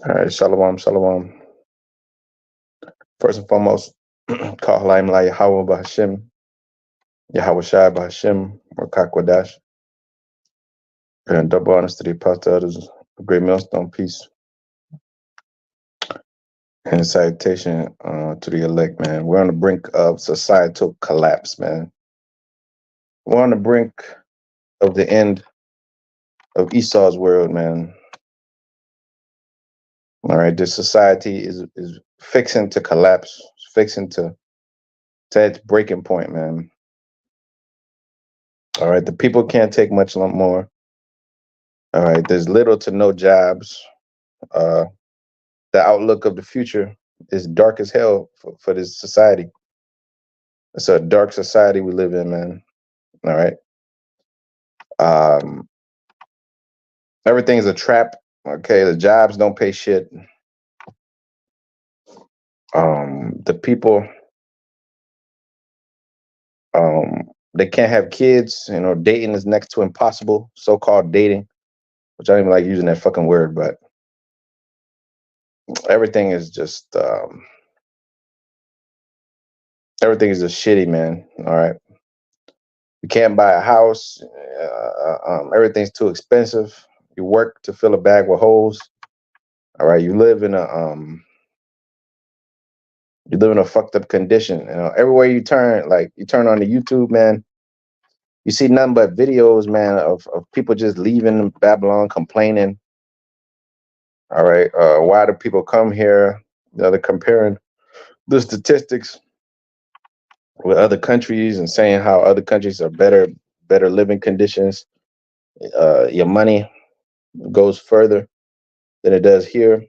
All right, shalom, shalom. First and foremost, Kahalaim La Yahweh Bahashim, Yahweh Shai Bahashim, or Kakwadash. And double honors to the apostle elders, a great millstone, peace, and salutation to the elect, man. We're on the brink of societal collapse, man. We're on the brink of the end of Esau's world, man. All right, this society is fixing to collapse, fixing to its breaking point, man. All right, the people can't take much more. All right, there's little to no jobs. Uh, the outlook of the future is dark as hell for this society. It's a dark society we live in, man. All right. Um, everything's a trap. Okay, the jobs don't pay shit. The people, they can't have kids. You know, dating is next to impossible. So-called dating, which I don't even like using that fucking word, but everything is just everything is just shitty, man. All right. You can't buy a house. Everything's too expensive. You work to fill a bag with holes. All right. You live in a fucked up condition. You know, everywhere you turn, like you turn on the YouTube, man, you see nothing but videos, man, of people just leaving Babylon, complaining. All right. Why do people come here? You know, they're comparing the statistics with other countries and saying how other countries are better living conditions. Your money goes further than it does here,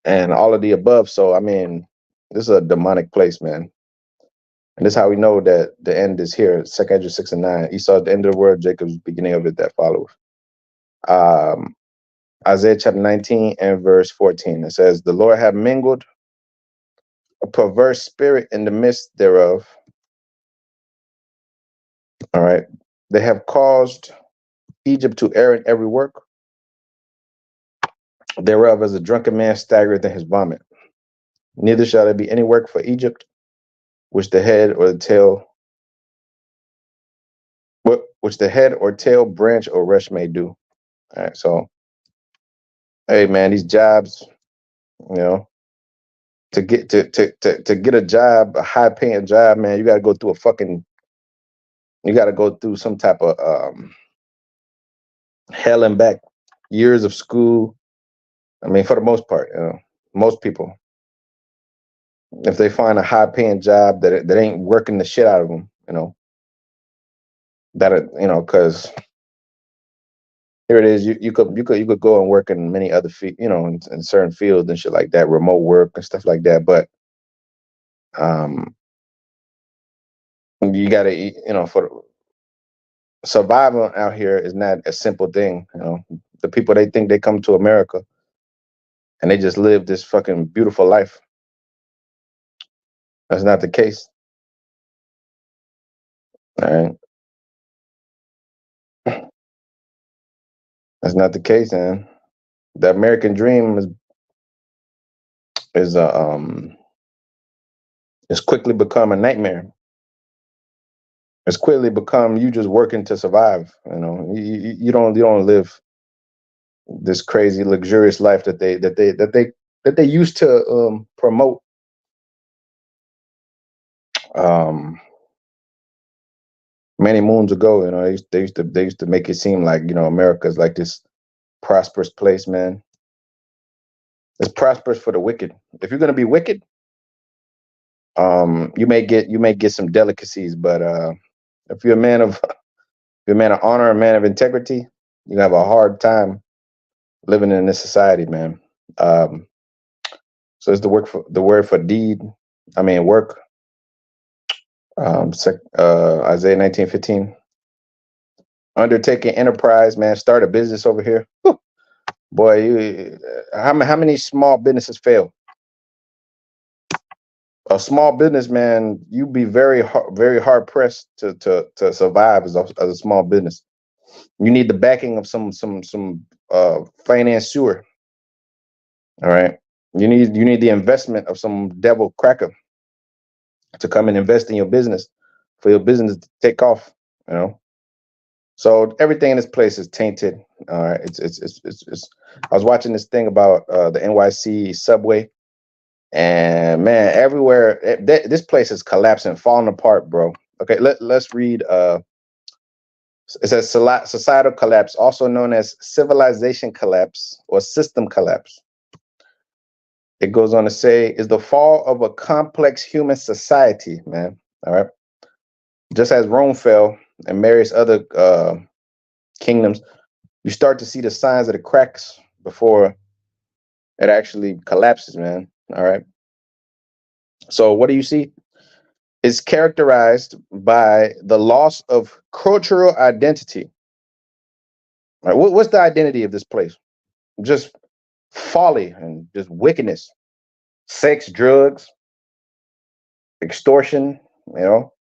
and all of the above. So, I mean, this is a demonic place, man. And this is how we know that the end is here. 2 Ezra 6 and 9. Esau, the end of the world, Jacob's beginning of it that follows. Um, Isaiah chapter 19 and verse 14. It says, the Lord have mingled a perverse spirit in the midst thereof. All right. They have caused Egypt to err in every work thereof, as a drunken man staggereth in his vomit. Neither shall there be any work for Egypt, which the head or the tail, which the head or tail, branch or rush may do. All right. So, hey, man, these jobs, you know, to get a job, a high paying job, man, you got to go through you got to go through some type of hell and back years of school. I mean, for the most part, you know, most people, if they find a high paying job that ain't working the shit out of them, you know, because here it is, you could go and work in many other you know, in certain fields and shit like that, remote work and stuff like that, but you got to, you know, for survival out here is not a simple thing. You know, the people, they think they come to America and they just live this fucking beautiful life. That's not the case. All right. That's not the case, man. The American dream is it's quickly become a nightmare. It's quickly become you just working to survive. You know, you don't live this crazy luxurious life that they used to promote. Many moons ago, you know, they used to make it seem like, you know, America's like this prosperous place, man. It's prosperous for the wicked. If you're gonna be wicked, you may get some delicacies, but if you're a man of if you're a man of honor, a man of integrity, you have a hard time living in this society, man. Um, so it's the word for deed. I mean work. Isaiah 19:15. Undertaking enterprise, man. Start a business over here. Whew. Boy, how many small businesses fail? A small businessman, you'd be very hard pressed to survive as a small business. You need the backing of some financier. All right. You need the investment of some devil cracker to come and invest in your business for your business to take off. You know. So everything in this place is tainted. All right. It's I was watching this thing about the NYC subway, and man, everywhere this place is collapsing, falling apart, bro. Okay, let's read. It says societal collapse, also known as civilization collapse or system collapse. It goes on to say, is the fall of a complex human society, man. All right. Just as Rome fell and various other kingdoms, you start to see the signs of the cracks before it actually collapses, man. All right. So what do you see? It's characterized by the loss of cultural identity. All right. What's the identity of this place? Just folly and just wickedness, sex, drugs, extortion. You know,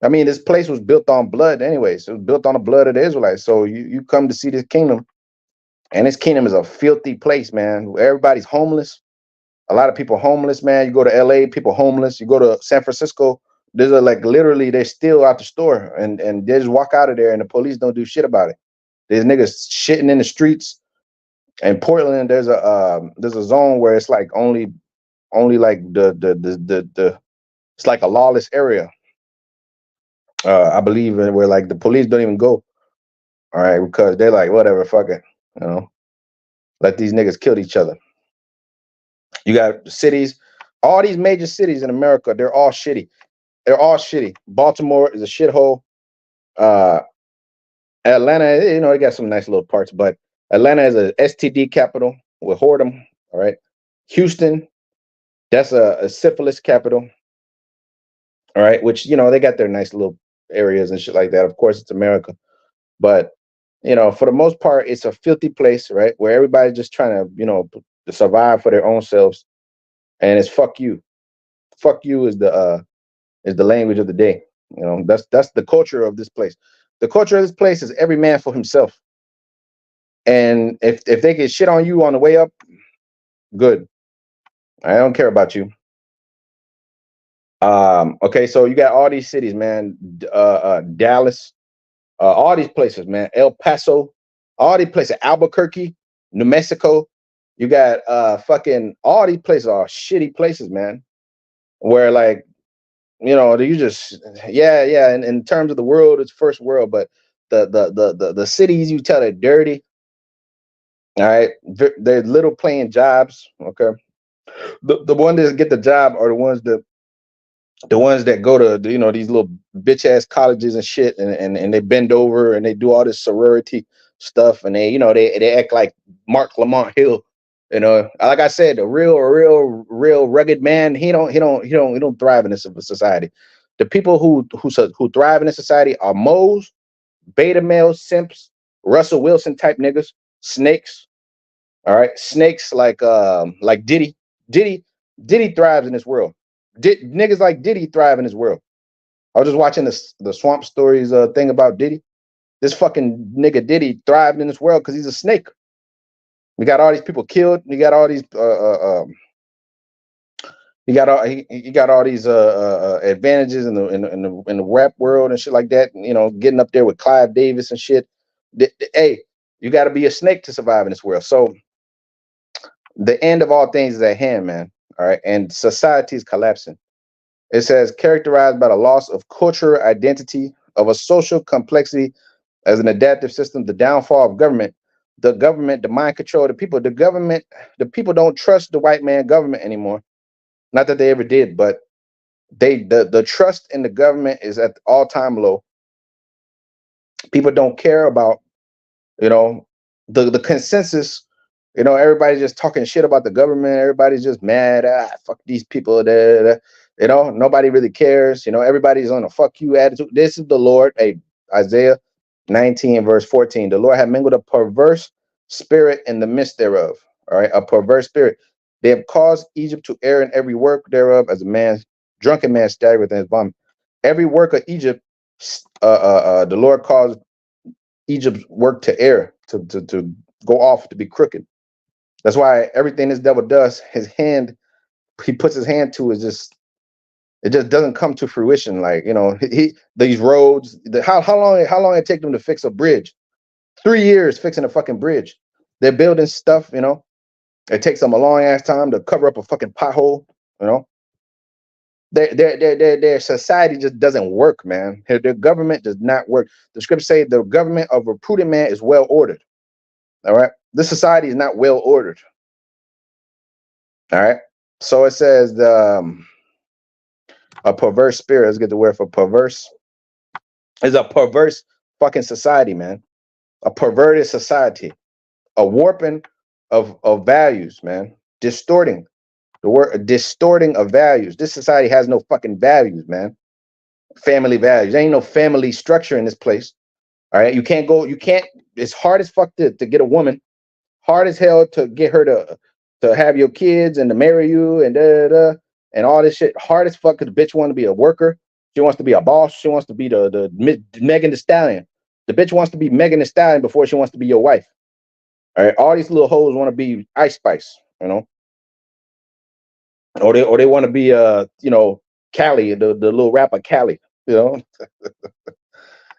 I mean, this place was built on blood, anyways. It was built on the blood of the Israelites. So you come to see this kingdom, and this kingdom is a filthy place, man. Everybody's homeless. A lot of people homeless, man. You go to LA, people homeless. You go to San Francisco, there's a like literally they're still out the store and they just walk out of there and the police don't do shit about it. There's niggas shitting in the streets. In Portland, there's a zone where it's like only like the it's like a lawless area. I believe where like the police don't even go. All right, because they're like whatever, fuck it, you know, let these niggas kill each other. You got cities, all these major cities in America, they're all shitty. They're all shitty. Baltimore is a shithole. Uh, Atlanta, you know, it got some nice little parts, but Atlanta is a STD capital with whoredom. All right. Houston, that's a syphilis capital. All right. Which, you know, they got their nice little areas and shit like that. Of course, it's America. But, you know, for the most part, it's a filthy place, right? Where everybody's just trying to, you know, to survive for their own selves. And it's fuck you. Fuck you is the language of the day. You know, that's the culture of this place. The culture of this place is every man for himself. And if they get shit on you on the way up, good. I don't care about you. Okay, so you got all these cities, man. Dallas, all these places, man. El Paso, all these places. Albuquerque, New Mexico. You got fucking all these places are shitty places, man. Where like you know you just yeah. In terms of the world, it's first world, but the cities you tell are dirty. All right, they're little playing jobs. Okay, the ones that get the job are the ones that go to you know these little bitch ass colleges and shit, and they bend over and they do all this sorority stuff, and they you know they act like Mark Lamont Hill. You know, like I said, a real rugged man. He don't thrive in this society. The people who thrive in this society are moles, beta males, simps, Russell Wilson type niggas, snakes. All right, snakes like Diddy. Diddy Diddy thrives in this world. Niggas like Diddy thrive in this world. I was just watching the Swamp Stories thing about Diddy. This fucking nigga Diddy thrived in this world because he's a snake. We got all these people killed. We got all these he got all these advantages in the rap world and shit like that. You know, getting up there with Clive Davis and shit. Hey, you got to be a snake to survive in this world. So the end of all things is at hand, man. All right, and society is collapsing. It says characterized by the loss of cultural identity, of a social complexity as an adaptive system, the downfall of government, the mind control of the people. The people don't trust the white man government anymore. Not that they ever did, but the trust in the government is at all time low. People don't care about you know the consensus. You know, everybody's just talking shit about the government. Everybody's just mad. Fuck these people. Da, da, da. You know, nobody really cares. You know, everybody's on a fuck you attitude. This is the Lord. Hey, Isaiah 19, verse 14. The Lord had mingled a perverse spirit in the midst thereof. All right, a perverse spirit. They have caused Egypt to err in every work thereof, as a man, drunken man staggereth in his vomit. Every work of Egypt, the Lord caused Egypt's work to err, to go off, to be crooked. That's why everything this devil does, his hand, he puts his hand to is just, it just doesn't come to fruition. Like, you know, these roads, how long it take them to fix a bridge? 3 years fixing a fucking bridge. They're building stuff, you know. It takes them a long ass time to cover up a fucking pothole, you know. Their society just doesn't work, man. Their government does not work. The scriptures say the government of a prudent man is well ordered. All right. This society is not well ordered. All right. So it says a perverse spirit. Let's get the word for perverse. Is a perverse fucking society, man. A perverted society. A warping of values, man. Distorting. The word distorting of values. This society has no fucking values, man. Family values. There ain't no family structure in this place. All right. You can't, it's hard as fuck to get a woman, hard as hell to get her to have your kids and to marry you and and all this shit. Hard as fuck because the bitch want to be a worker. She wants to be a boss. She wants to be the Megan Thee Stallion. The bitch wants to be Megan Thee Stallion before she wants to be your wife. All right. All these little hoes want to be Ice Spice, you know. Or they want to be you know, Cali, the little rapper Cali, you know.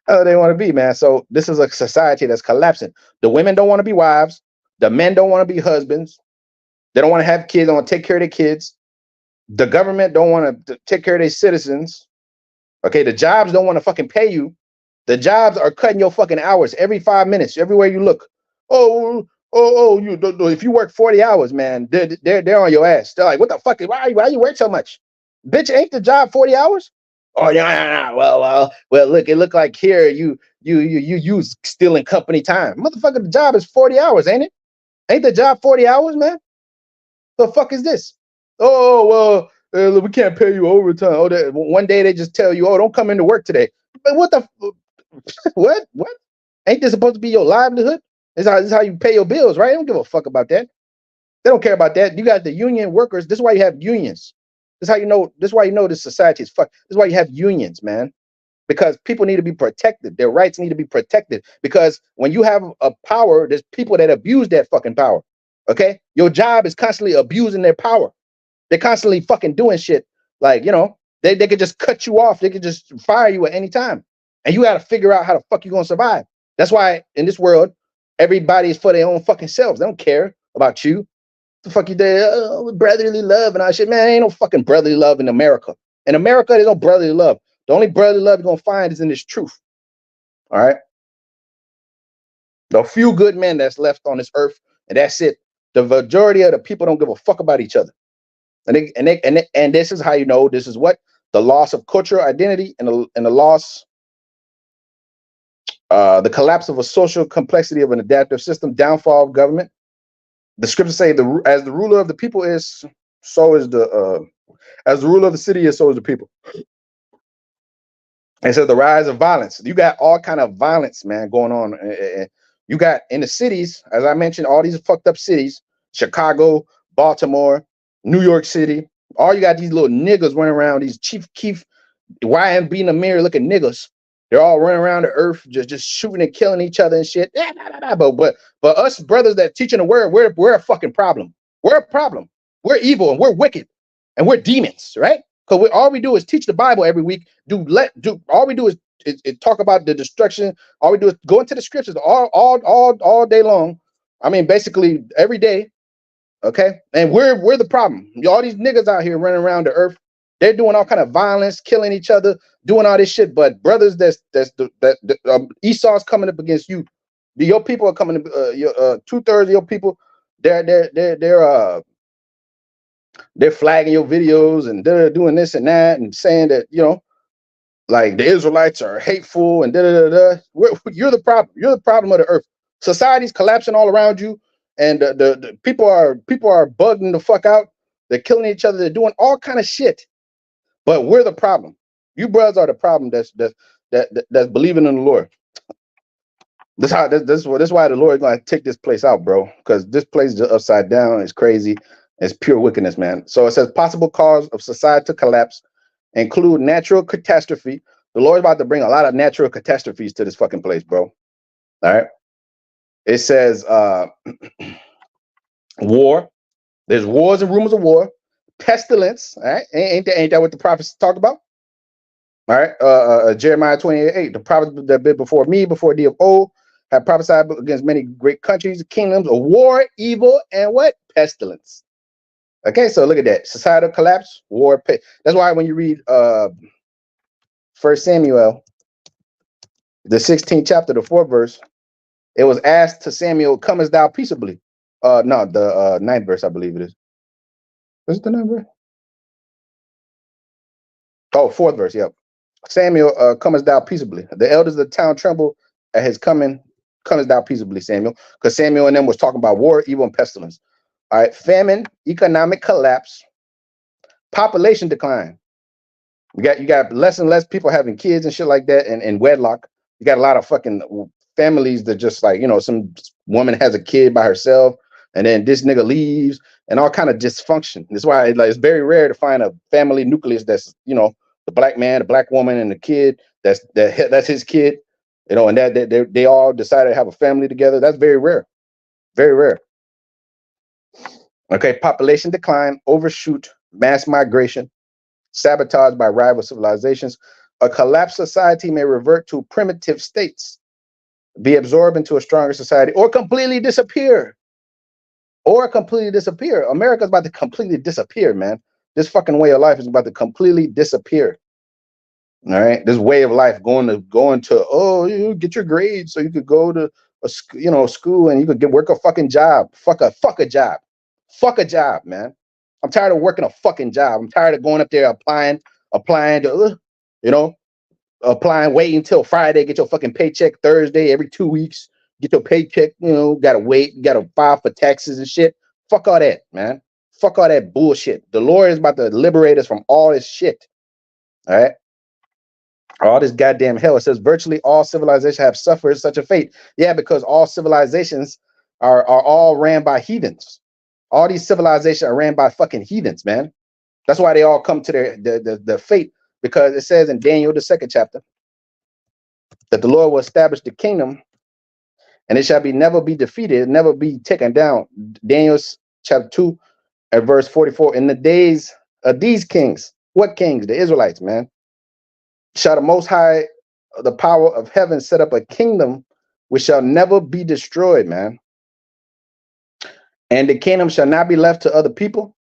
They want to be, man. So this is a society that's collapsing. The women don't want to be wives. The men don't want to be husbands. They don't want to have kids. They want to take care of their kids. The government don't want to take care of their citizens. Okay, the jobs don't want to fucking pay you. The jobs are cutting your fucking hours every 5 minutes, everywhere you look. You if you work 40 hours, man, they're on your ass. They're like, what the fuck? Why you work so much? Bitch, ain't the job 40 hours? Oh yeah, well, look, it looked like here you stealing company time. Motherfucker, the job is 40 hours, ain't it? Ain't the job 40 hours, man? The fuck is this? Oh, well, we can't pay you overtime. Oh, that one day they just tell you, oh, don't come into work today. But what the what? Ain't this supposed to be your livelihood? This is how you pay your bills, right? They don't give a fuck about that. They don't care about that. You got the union workers. This is why you have unions. This is how you know. This is why you know this society is fucked. This is why you have unions, man. Because people need to be protected. Their rights need to be protected. Because when you have a power, there's people that abuse that fucking power. Okay, your job is constantly abusing their power. They're constantly fucking doing shit. Like, you know, they could just cut you off. They could just fire you at any time. And you got to figure out how the fuck you're going to survive. That's why in this world, everybody is for their own fucking selves. They don't care about you. The fuck you did? Brotherly love and all shit. Man, ain't no fucking brotherly love in America. In America, there's no brotherly love. The only brotherly love you're going to find is in this truth. All right. The few good men that's left on this earth, and that's it. The majority of the people don't give a fuck about each other. And this is how you know this is what the loss of cultural identity and the loss, the collapse of a social complexity of an adaptive system, downfall of government. The scriptures say as the ruler of the people is, so is as the ruler of the city is, so is the people. And so the rise of violence. You got all kind of violence, man, going on. You got in the cities, as I mentioned, all these fucked up cities, Chicago, Baltimore, New York City. All you got these little niggas running around, these Chief Keef, YMB in the mirror looking niggas. They're all running around the earth, just shooting and killing each other and shit. But us brothers that teaching the word, we're a fucking problem. We're a problem. We're evil and we're wicked and we're demons, right? Because all we do is teach the Bible every week. All we do is talk about the destruction. All we do is go into the scriptures all day long. I mean, basically every day. Okay, and we're the problem. All these niggas out here running around the earth, they're doing all kind of violence, killing each other, doing all this shit. But brothers, Esau's coming up against you. Your people are coming. Your 2/3 of your people, they're flagging your videos and they're doing this and that and saying that, you know, like the Israelites are hateful and You're the problem. You're the problem of the earth. Society's collapsing all around you, and the people are bugging the fuck out. They're killing each other. They're doing all kind of shit. But we're the problem. You brothers are the problem. That's believing in the Lord. This is why the Lord is going to take this place out, bro. Because this place is upside down. It's crazy. It's pure wickedness, man. So it says possible cause of societal collapse include natural catastrophe. The Lord's about to bring a lot of natural catastrophes to this fucking place, bro. All right. It says War. There's wars and rumors of war. Pestilence. All right. Ain't that what the prophets talk about? All right. Jeremiah 28:8. The prophets that been before me, before thee of old, have prophesied against many great countries, kingdoms, of war, evil, and what? Pestilence. Okay, so look at that. Societal collapse, war. That's why when you read First Samuel, the 16th chapter, the 4th verse, it was asked to Samuel, "Comest thou peaceably?" No, the 9th verse, I believe it is. Is it the 9th verse? Oh, 4th verse, yep. Samuel, comest thou peaceably? The elders of the town tremble at his coming. Comest thou peaceably, Samuel? Because Samuel and them was talking about war, evil, and pestilence. All right, famine, economic collapse, population decline. You got less and less people having kids and shit like that, and wedlock. You got a lot of fucking families that just like, some woman has a kid by herself, and then this nigga leaves, and all kind of dysfunction. That's why it's very rare to find a family nucleus that's, the black man, the black woman, and the kid that's his kid, and that they all decided to have a family together. That's very rare, very rare. Okay, population decline, overshoot, mass migration, sabotaged by rival civilizations. A collapsed society may revert to primitive states, be absorbed into a stronger society, or completely disappear. America's about to completely disappear, man. This fucking way of life is about to completely disappear. All right, this way of life going to you get your grades so you could go to school and you could work a fucking job. Fuck a job, man. I'm tired of working a fucking job. I'm tired of going up there applying to applying, waiting until Friday, get your fucking paycheck Thursday every 2 weeks, get your paycheck, gotta wait, gotta file for taxes and shit. Fuck all that, man. Fuck all that bullshit. The Lord is about to liberate us from all this shit. All right. All this goddamn hell. It says virtually all civilizations have suffered such a fate. Yeah, because all civilizations are all ran by heathens. All these civilizations are ran by fucking heathens, man. That's why they all come to their fate, because it says in Daniel, the 2nd chapter, that the Lord will establish the kingdom and it shall never be defeated, never be taken down. Daniel chapter 2 at verse 44. In the days of these kings, what kings? The Israelites, man. Shall the Most High, the power of heaven, set up a kingdom which shall never be destroyed, man. And the kingdom shall not be left to other people,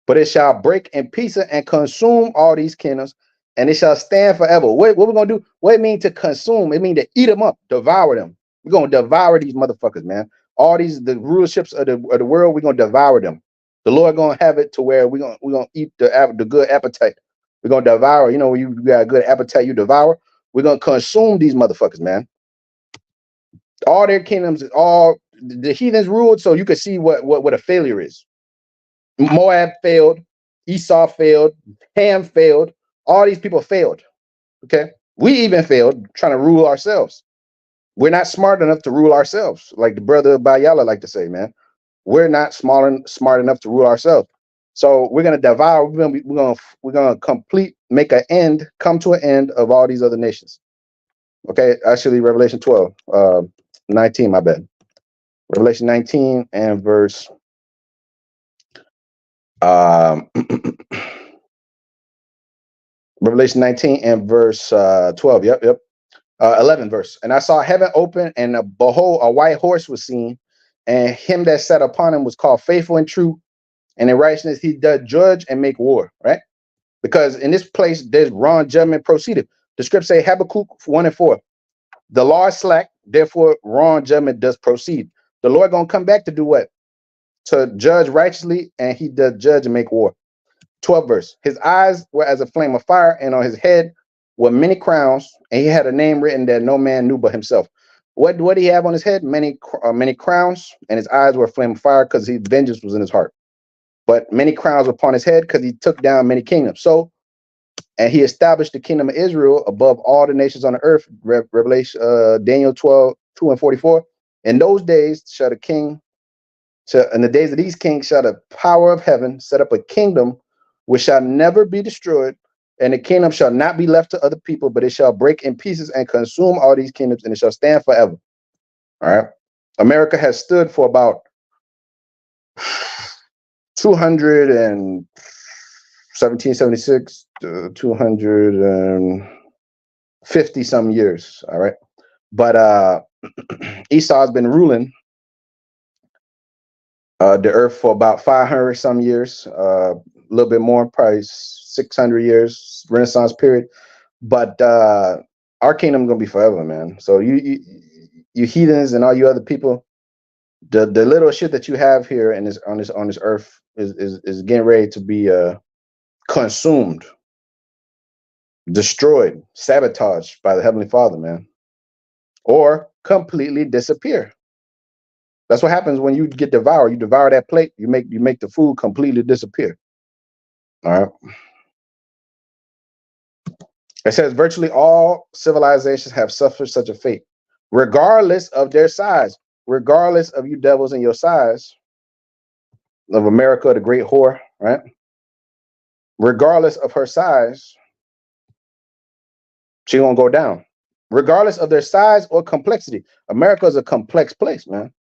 but it shall break in pieces and consume all these kingdoms, and it shall stand forever. What we're gonna do? What it mean to consume? It mean to eat them up, devour them. We're gonna devour these motherfuckers, man. All the rulerships of the world, we're gonna devour them. The Lord gonna have it to where we're gonna eat the good appetite. We're gonna devour. When you got a good appetite, you devour. We're gonna consume these motherfuckers, man. All their kingdoms, all the heathens ruled, so you can see what a failure is. Moab failed, Esau failed, Ham failed. All these people failed. Okay, we even failed trying to rule ourselves. We're not smart enough to rule ourselves, like the brother Bayala like to say, man. We're not smart enough to rule ourselves. So we're gonna devour. We're gonna come to an end of all these other nations. Okay, actually, Revelation 12, 19. My bad. Revelation 19 and verse. Revelation 19 and verse 12. Yep. 11 verse. And I saw heaven open, and behold, a white horse was seen, and him that sat upon him was called Faithful and True, and in righteousness he doth judge and make war. Right? Because in this place there's wrong judgment proceeded. The scripture say Habakkuk 1 and 4. The law is slack, therefore wrong judgment does proceed. The Lord gonna come back to do what? To judge righteously, and he does judge and make war. 12 verse. His eyes were as a flame of fire, and on his head were many crowns, and he had a name written that no man knew but himself. What did he have on his head? Many crowns, and his eyes were a flame of fire, because his vengeance was in his heart. But many crowns upon his head, because he took down many kingdoms. So, and he established the kingdom of Israel above all the nations on the earth. Revelation, Daniel 12, 2 and 44. In those days shall the king, in the days of these kings shall the power of heaven set up a kingdom which shall never be destroyed, and the kingdom shall not be left to other people, but it shall break in pieces and consume all these kingdoms, and it shall stand forever. All right. America has stood for about 200 and 1776, 250 some years. All right. But Esau has been ruling the earth for about 500 some years, a little bit more, probably 600 years, Renaissance period. But our kingdom gonna be forever, man. So you heathens and all you other people, the little shit that you have here and this on this earth is getting ready to be consumed, destroyed, sabotaged by the Heavenly Father, man, or completely disappear. That's what happens when you get devoured. You devour that plate. You make the food completely disappear. All right. It says virtually all civilizations have suffered such a fate, regardless of their size, regardless of you devils and your size of America, the great whore, right? Regardless of her size, she gonna go down. Regardless of their size or complexity. America is a complex place, man,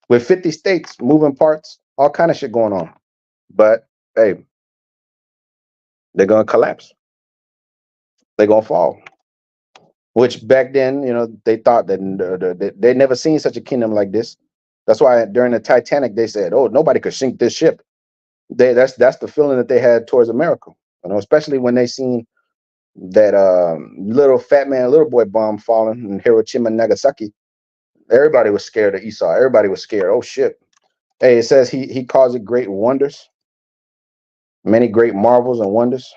with 50 states, moving parts, all kind of shit going on. But hey, they're gonna collapse. They're gonna fall. Which back then, they thought that they never seen such a kingdom like this. That's why during the Titanic they said, "Oh, nobody could sink this ship." That's the feeling that they had towards America. Especially when they seen that little fat man, little boy bomb falling in Hiroshima and Nagasaki. Everybody was scared of Esau. Everybody was scared. Oh shit! Hey, it says he caused great wonders, many great marvels and wonders.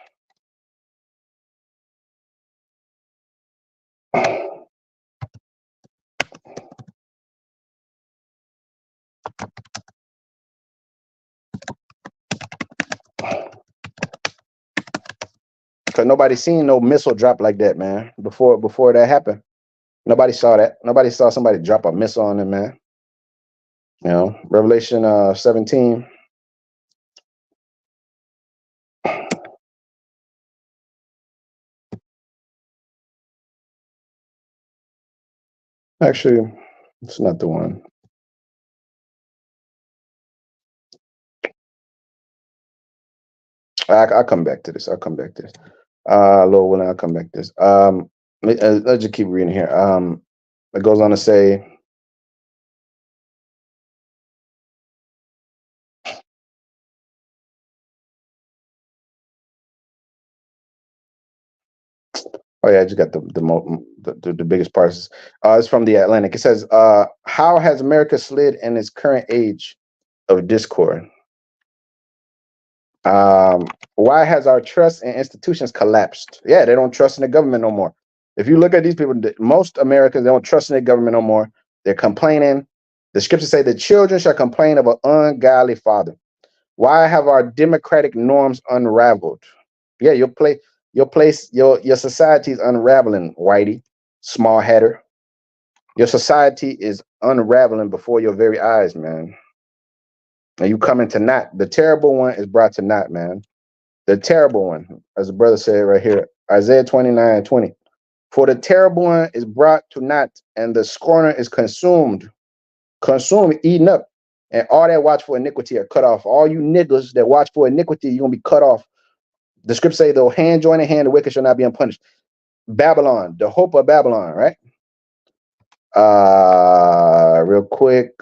Cause nobody seen no missile drop like that, man. Before that happened, nobody saw that. Nobody saw somebody drop a missile on them, man. Revelation 17. Actually, it's not the one. I'll come back to this. I'll come back to this. Lord willing, I'll come back to this. Let's just keep reading here. It goes on to say, oh yeah, I just got the biggest parts. It's from the Atlantic. It says, "How has America slid in its current age of discord? Why has our trust in institutions collapsed? Yeah, they don't trust in the government no more. If you look at these people, most Americans, they don't trust in the government no more. They're complaining. The scriptures say the children shall complain of an ungodly father. Why have our democratic norms unraveled? Yeah, your society is unraveling, Whitey, small hatter. Your society is unraveling before your very eyes, man. And you coming to naught. The terrible one is brought to naught, man. The terrible one, as the brother said right here, Isaiah 29:20. For the terrible one is brought to naught, and the scorner is consumed, eaten up, and all that watch for iniquity are cut off. All you niggas that watch for iniquity, you're gonna be cut off. The scripture say, though hand join in hand, the wicked shall not be unpunished. Babylon, the hope of Babylon, right? Real quick,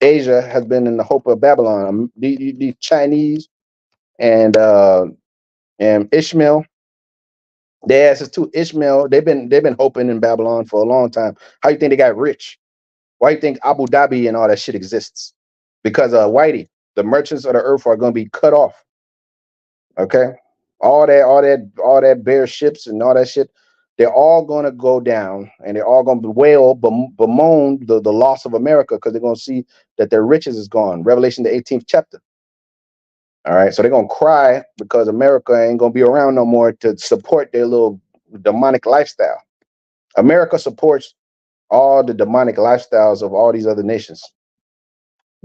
Asia has been in the hope of Babylon. The Chinese and Ishmael, their asses too. Ishmael, they've been hoping in Babylon for a long time. How you think they got rich? Why you think Abu Dhabi and all that shit exists? Because Whitey, the merchants of the earth are going to be cut off. Okay, all that bear ships and all that shit, they're all going to go down, and they're all going to wail, bemoan the loss of America, because they're going to see that their riches is gone. Revelation the 18th chapter. All right, so they're going to cry because America ain't going to be around no more to support their little demonic lifestyle. America supports all the demonic lifestyles of all these other nations.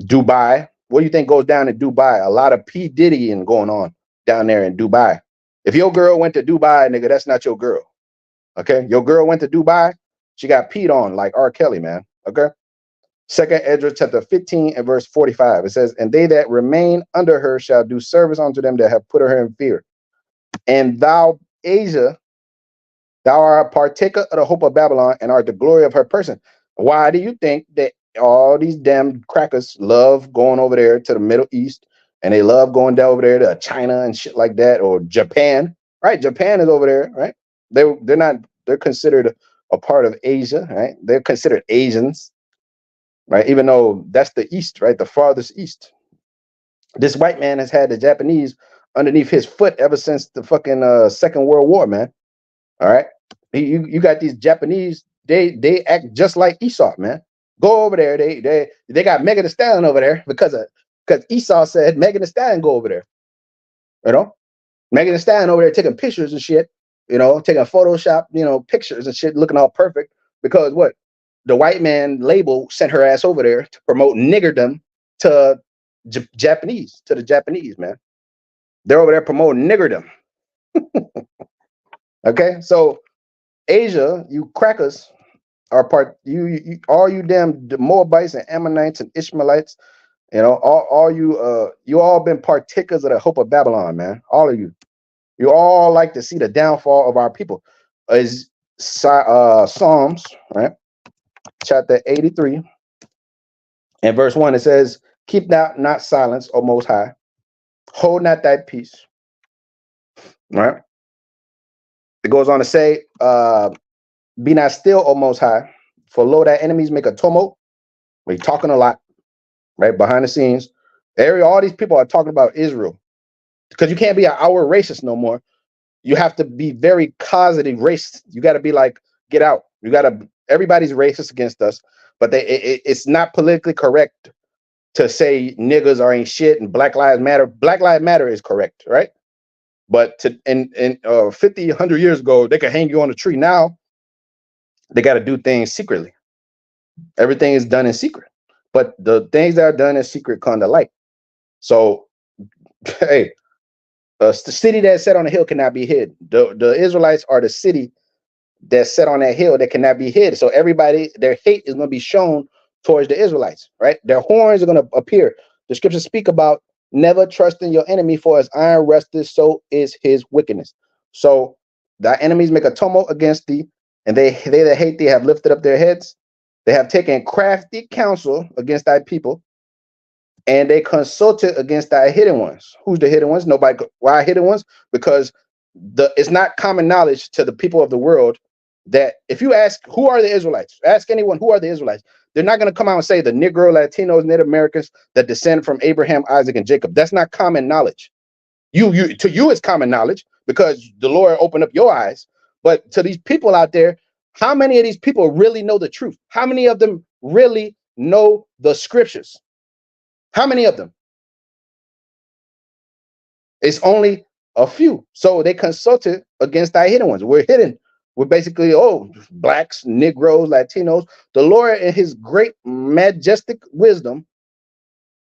Dubai, what do you think goes down in Dubai? A lot of P. Diddying going on down there in Dubai. If your girl went to Dubai, nigga, that's not your girl. Okay, your girl went to Dubai, she got peed on like R. Kelly, man. Okay, Second Ezra chapter 15 and verse 45. It says, and they that remain under her shall do service unto them that have put her in fear. And thou, Asia, thou art a partaker of the hope of Babylon and art the glory of her person. Why do you think that all these damn crackers love going over there to the Middle East and they love going down over there to China and shit like that, or Japan? Right? Japan is over there, right? They're considered a part of Asia, right? They're considered Asians, right? Even though that's the East, right? The farthest East. This white man has had the Japanese underneath his foot ever since the fucking Second World War, man. All right. You got these Japanese, they act just like Esau, man. Go over there. They got Megan Thee Stallion over there because Esau said Megan Thee Stallion go over there. You know? Megan Thee Stallion over there taking pictures and shit, taking Photoshop, pictures and shit, looking all perfect. Because what? The white man label sent her ass over there to promote niggerdom to the Japanese, man. They're over there promoting niggerdom. Okay, so Asia, you crackers are part. You all you damn Moabites and Ammonites and Ishmaelites. All you all been partakers of the hope of Babylon, man. All of you. You all like to see the downfall of our people. Is Psalms, right? Chapter 83 and verse 1. It says, "Keep thou not silence, O Most High. Hold not thy peace." Right. It goes on to say, "Be not still, O Most High, for lo, thy enemies make a tumult." We're talking a lot, right? Behind the scenes. All these people are talking about Israel because you can't be an hour racist no more. You have to be very causative racist. You got to be like, get out. Everybody's racist against us, but it's not politically correct to say niggas are ain't shit and Black Lives Matter. Black Lives Matter is correct, right? But 50, 100 years ago, they could hang you on a tree. Now they got to do things secretly. Everything is done in secret, but the things that are done in secret come to light. So, hey, the city that's set on a hill cannot be hid. The Israelites are the city that's set on that hill that cannot be hid. So everybody, their hate is going to be shown towards the Israelites, right? Their horns are going to appear. The scriptures speak about never trusting your enemy, for as iron rusteth, so is his wickedness. So thy enemies make a tumult against thee, and they that hate thee have lifted up their heads. They have taken crafty counsel against thy people, and they consulted against thy hidden ones. Who's the hidden ones? Nobody. Why hidden ones? Because it's not common knowledge to the people of the world that if you ask who are the Israelites, ask anyone who are the Israelites, they're not going to come out and say the Negro, Latinos, Native Americans that descend from Abraham, Isaac, and Jacob. That's not common knowledge. To you it's common knowledge because the Lord opened up your eyes. But to these people out there, how many of these people really know the truth? How many of them really know the scriptures? How many of them? It's only a few. So they consulted against thy hidden ones. We're hidden. We're basically, blacks, Negroes, Latinos. The Lord, in his great majestic wisdom,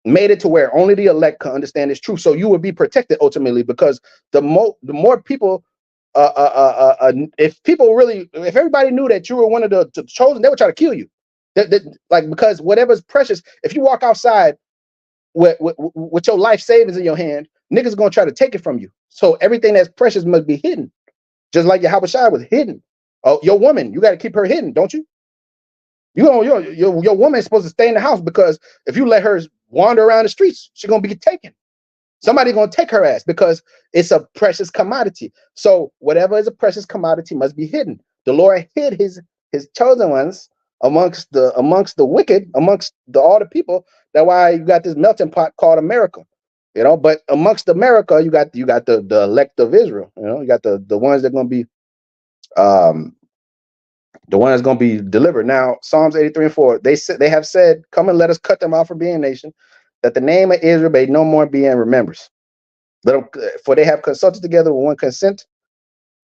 made it to where only the elect can understand this truth. So you will be protected ultimately, because the more people, if everybody knew that you were one of the chosen, they would try to kill you. Because whatever's precious, if you walk outside with your life savings in your hand, niggas are gonna try to take it from you. So everything that's precious must be hidden, just like your Habashai was hidden. Oh, your woman, you got to keep her hidden, don't you? Your woman is supposed to stay in the house, because if you let her wander around the streets, she's gonna be taken. Somebody's gonna take her ass because it's a precious commodity. So whatever is a precious commodity must be hidden. The Lord hid his chosen ones amongst the wicked, amongst all the people. That's why you got this melting pot called America. But amongst America, you got the elect of Israel. You got the ones that are gonna be the one that's going to be delivered. Now, Psalms 83 and 4, they have said, "Come and let us cut them off from being a nation, that the name of Israel may no more be in remembrance. For they have consulted together with one consent.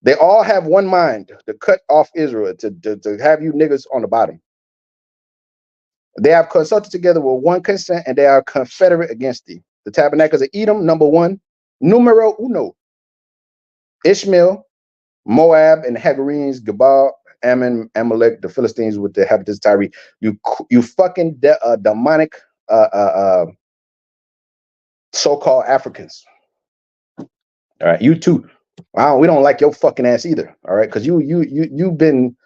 They all have one mind to cut off Israel, to have you niggas on the bottom. They have consulted together with one consent, and they are confederate against thee. The tabernacles of Edom, number one, numero uno. Ishmael, Moab, and the Hagarenes, Gebal, Ammon, Amalek, the Philistines with the Habitus Tyre. You fucking demonic so-called Africans. All right, you too. Wow, we don't like your fucking ass either. All right, because you've been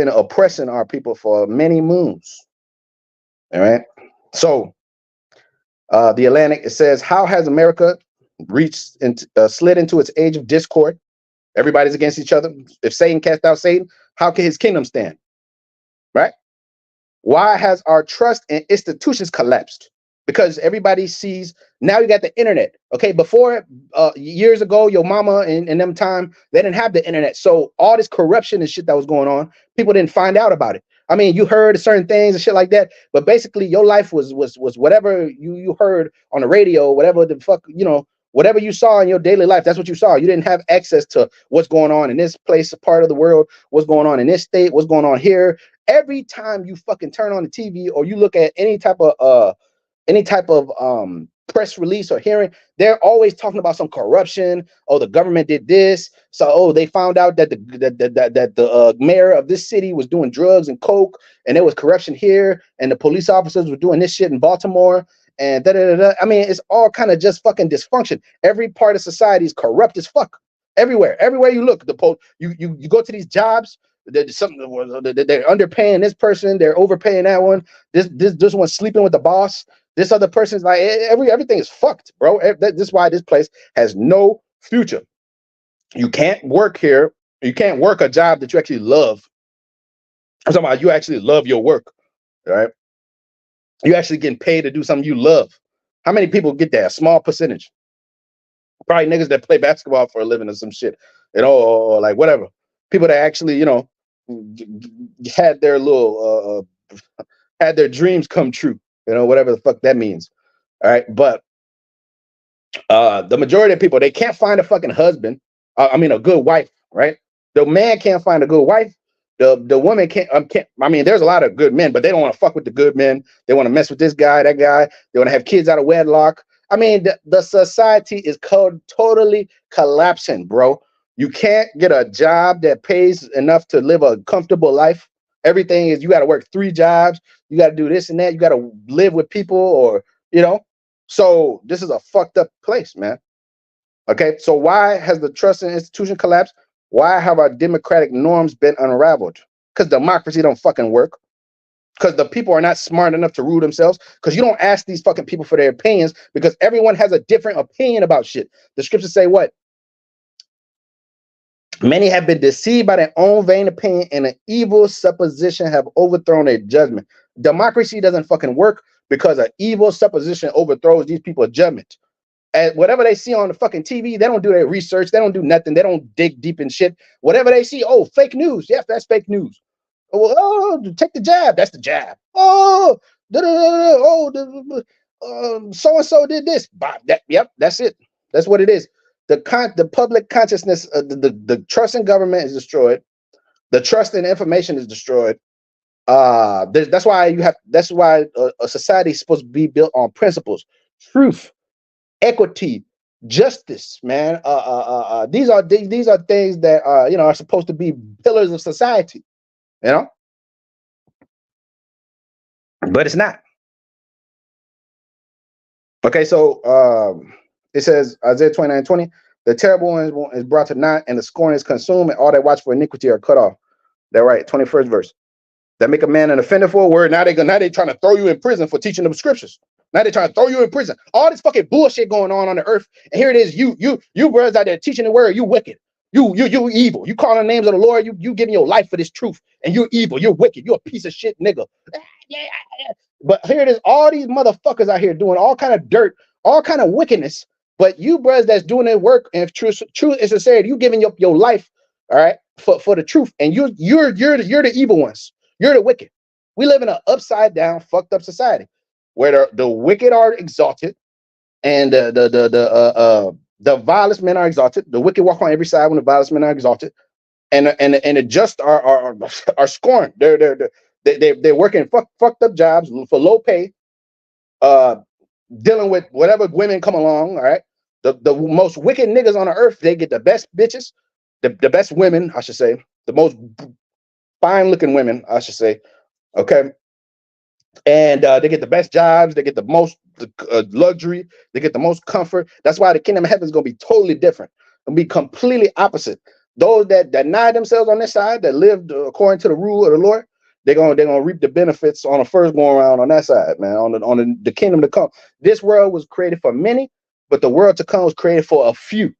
oppressing our people for many moons. All right, so the Atlantic, it says, how has America reached into slid into its age of discord? Everybody's against each other. If Satan cast out Satan, how can his kingdom stand? Right? Why has our trust in institutions collapsed? Because everybody sees, now you got the internet. Okay, before years ago, your mama and them time, they didn't have the internet. So all this corruption and shit that was going on, people didn't find out about it. I mean, you heard certain things and shit like that, but basically your life was whatever you heard on the radio, whatever the fuck, whatever you saw in your daily life, that's what you saw. You didn't have access to what's going on in this place, part of the world, what's going on in this state, what's going on here. Every time you fucking turn on the TV or you look at any type of press release or hearing, they're always talking about some corruption. Oh, the government did this. So, they found out that the mayor of this city was doing drugs and coke, and there was corruption here, and the police officers were doing this shit in Baltimore, and da da da. I mean, it's all kind of just fucking dysfunction. Every part of society is corrupt as fuck. Everywhere you look, you go to these jobs. There's something they're underpaying this person, they're overpaying that one. This one's sleeping with the boss. This other person's like everything is fucked, bro. This is why this place has no future. You can't work here. You can't work a job that you actually love. I'm talking about you actually love your work, right? You actually getting paid to do something you love. How many people get that? A small percentage. Probably niggas that play basketball for a living or some shit, or like whatever. People that actually, had their little had their dreams come true, whatever the fuck that means. All right, but the majority of people, they can't find a fucking husband. I mean, a good wife, right? The man can't find a good wife. The woman can't. I mean, there's a lot of good men, but they don't want to fuck with the good men. They want to mess with this guy, that guy. They want to have kids out of wedlock. I mean, the society is totally collapsing, bro. You can't get a job that pays enough to live a comfortable life. Everything is, you got to work 3 jobs. You got to do this and that. You got to live with people, or so this is a fucked up place, man. Okay, so why has the trust in institution collapsed? Why have our democratic norms been unraveled? Because democracy don't fucking work. Because the people are not smart enough to rule themselves. Because you don't ask these fucking people for their opinions, because everyone has a different opinion about shit. The scriptures say what? Many have been deceived by their own vain opinion, and an evil supposition have overthrown their judgment. Democracy doesn't fucking work because an evil supposition overthrows these people's judgment. And whatever they see on the fucking TV, they don't do their research. They don't do nothing. They don't dig deep in shit. Whatever they see, oh, fake news. Yes, that's fake news. Oh, take the jab. That's the jab. Oh, so and so did this. Yep, that's it. That's what it is. The public consciousness, the trust in government is destroyed. The trust in information is destroyed. That's why a society is supposed to be built on principles, truth, equity, justice, man. These are things that are supposed to be pillars of society, but it's not. Okay, so it says Isaiah 29:20, the terrible one is brought to naught, and the scorn is consumed, and all that watch for iniquity are cut off. That right, 21st verse. That make a man an offender for a word. Now they trying to throw you in prison for teaching them scriptures. Now they're trying to throw you in prison. All this fucking bullshit going on the earth, and here it is. You brothers out there teaching the word. You wicked. You evil. You calling the names of the Lord. You giving your life for this truth, and you're evil. You're wicked. You're a piece of shit, nigga. But here it is. All these motherfuckers out here doing all kind of dirt, all kind of wickedness. But you brothers that's doing their work, and if truth is sincerity, you giving your life, all right, for the truth, and you're the evil ones. You're the wicked. We live in an upside down, fucked up society where the wicked are exalted, and the vilest men are exalted. The wicked walk on every side when the vilest men are exalted, and the just are scorned. They're working fucked up jobs for low pay, dealing with whatever women come along. All right, the most wicked niggas on the earth, they get the best bitches, the best women, I should say, the most fine looking women, I should say. Okay. And they get the best jobs, they get the most luxury, they get the most comfort. That's why the kingdom of heaven is going to be totally different. It'll be completely opposite. Those that deny themselves on this side, that lived according to the rule of the Lord, they're gonna reap the benefits on the first going around on that side, man. On the kingdom to come. This world was created for many, but the world to come was created for a few.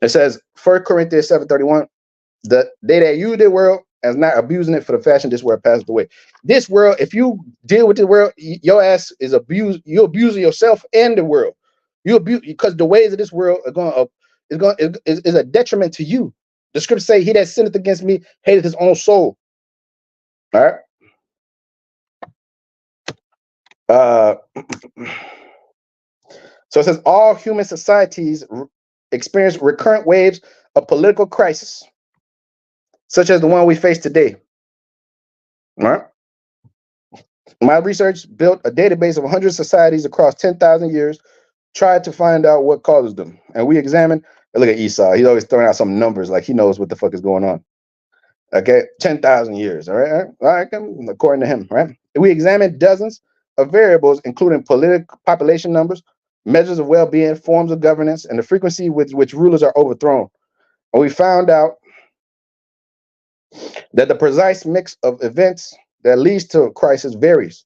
It says 1 Corinthians 7:31. They that use the world as not abusing it for the fashion this world passes away. This world, if you deal with the world, your ass is abused. You're abusing yourself and the world. You abuse because the ways of this world are is a detriment to you. The scriptures say, "He that sinneth against me hateth his own soul." All right. So it says all human societies experience recurrent waves of political crisis, such as the one we face today. All right. My research built a database of 100 societies across 10,000 years, tried to find out what causes them. And we examined, look at Esau. He's always throwing out some numbers like he knows what the fuck is going on. Okay, 10,000 years. All right. All right. According to him, right? We examined dozens of variables, including political population numbers, measures of well-being, forms of governance, and the frequency with which rulers are overthrown. And we found out that the precise mix of events that leads to a crisis varies,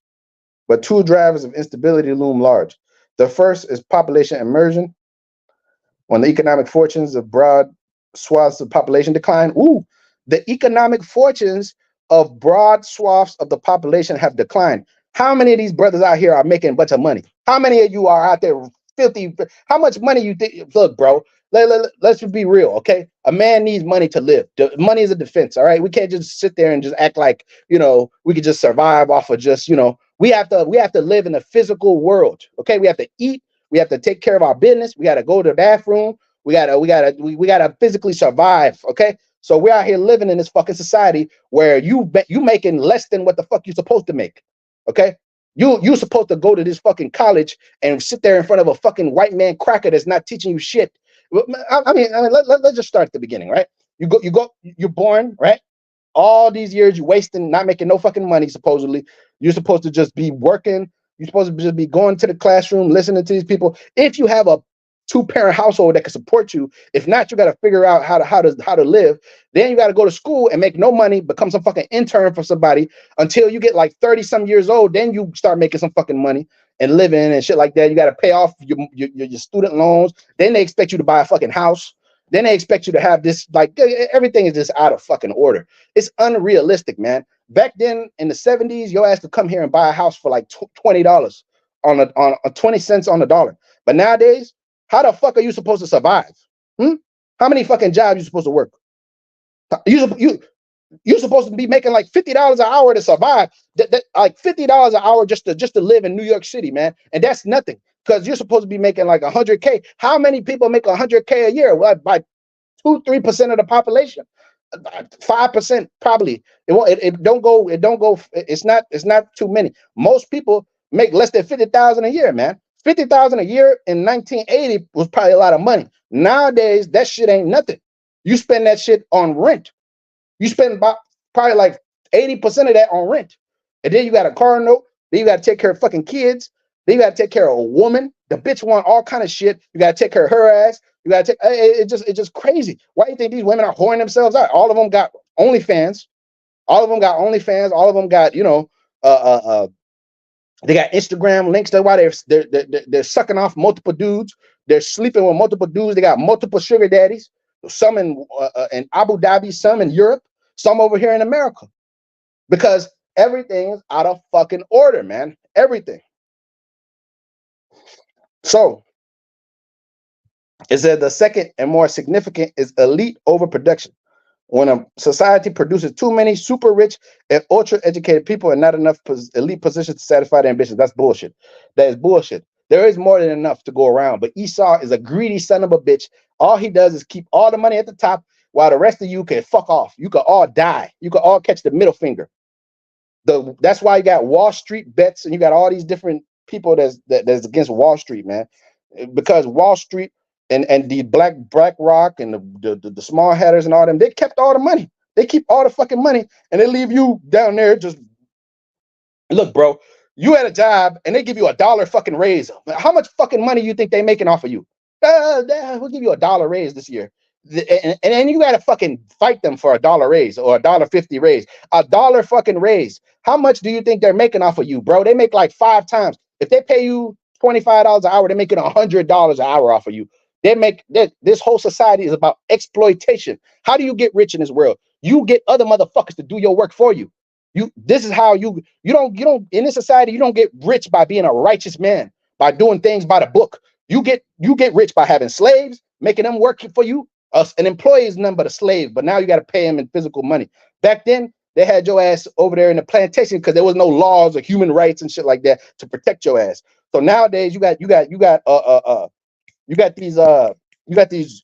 but two drivers of instability loom large. The first is population immersion. When the economic fortunes of broad swaths of population decline, the economic fortunes of broad swaths of the population have declined. How many of these brothers out here are making a bunch of money? How many of you are out there filthy? How much money you think? Look, bro, let's just be real, okay? A man needs money to live. Money is a defense, all right? We can't just sit there and just act like, we could just survive off of just, we have to live in a physical world, okay? We have to eat. We have to take care of our business. We got to go to the bathroom. We gotta physically survive, okay? So we're out here living in this fucking society where you making less than what the fuck you're supposed to make, okay? You supposed to go to this fucking college and sit there in front of a fucking white man cracker that's not teaching you shit. I mean, let's just start at the beginning, right? You're born, right? All these years you wasting, not making no fucking money, supposedly. You're supposed to just be working. You're supposed to just be going to the classroom, listening to these people. If you have a two-parent household that can support you, if not, you got to figure out how to live. Then you got to go to school and make no money, become some fucking intern for somebody until you get like 30 some years old. Then you start making some fucking money and living and shit like that. You got to pay off your student loans. Then they expect you to buy a fucking house. Then they expect you to have this, like, everything is just out of fucking order. It's unrealistic, man. Back then in the 70s, your ass could come here and buy a house for like $20 on a 20 cents on the dollar. But nowadays, how the fuck are you supposed to survive? How many fucking jobs you supposed to work? You're supposed to be making like $50 an hour to survive. Like $50 an hour just to live in New York City, man. And that's nothing, because you're supposed to be making like 100K. How many people make 100K a year? Well, by 2-3% of the population. 5% probably. It don't go. It's not too many. Most people make less than 50,000 a year, man. 50,000 a year in 1980 was probably a lot of money. Nowadays, that shit ain't nothing. You spend that shit on rent. You spend about probably like 80% of that on rent. And then you got a car note. Then you got to take care of fucking kids. Then you got to take care of a woman. The bitch want all kind of shit. You got to take care of her ass. You got to take, it's just crazy. Why do you think these women are whoring themselves out? All of them got OnlyFans. All of them got OnlyFans. All of them got, they got Instagram links. That's why they're sucking off multiple dudes. They're sleeping with multiple dudes. They got multiple sugar daddies. Some in Abu Dhabi, some in Europe, some over here in America. Because everything is out of fucking order, man. Everything. So it said the second and more significant is elite overproduction. When a society produces too many super rich and ultra educated people and not enough elite positions to satisfy their ambitions, that's bullshit. That is bullshit. There is more than enough to go around, but Esau is a greedy son of a bitch. All he does is keep all the money at the top while the rest of you can fuck off. You could all die. You could all catch the middle finger. That's why you got Wall Street bets and you got all these different people that's against Wall Street, man. Because Wall Street and the Black Rock and the small hatters and all them, they kept all the money. They keep all the fucking money, and they leave you down there just look, bro. You had a job and they give you $1 fucking raise. How much fucking money you think they making off of you? We'll give you $1 raise this year. And then you gotta fucking fight them for $1 raise or $1.50 raise. $1 fucking raise. How much do you think they're making off of you, bro? They make like 5 times. If they pay you $25 an hour, they're making $100 an hour off of you. This whole society is about exploitation. How do you get rich in this world? You get other motherfuckers to do your work for you. This is how you don't in this society, you don't get rich by being a righteous man, by doing things by the book. You get rich by having slaves, making them work for you. An employee is nothing but a slave, but now you got to pay him in physical money. Back then, they had your ass over there in the plantation because there was no laws or human rights and shit like that to protect your ass. So nowadays, you got these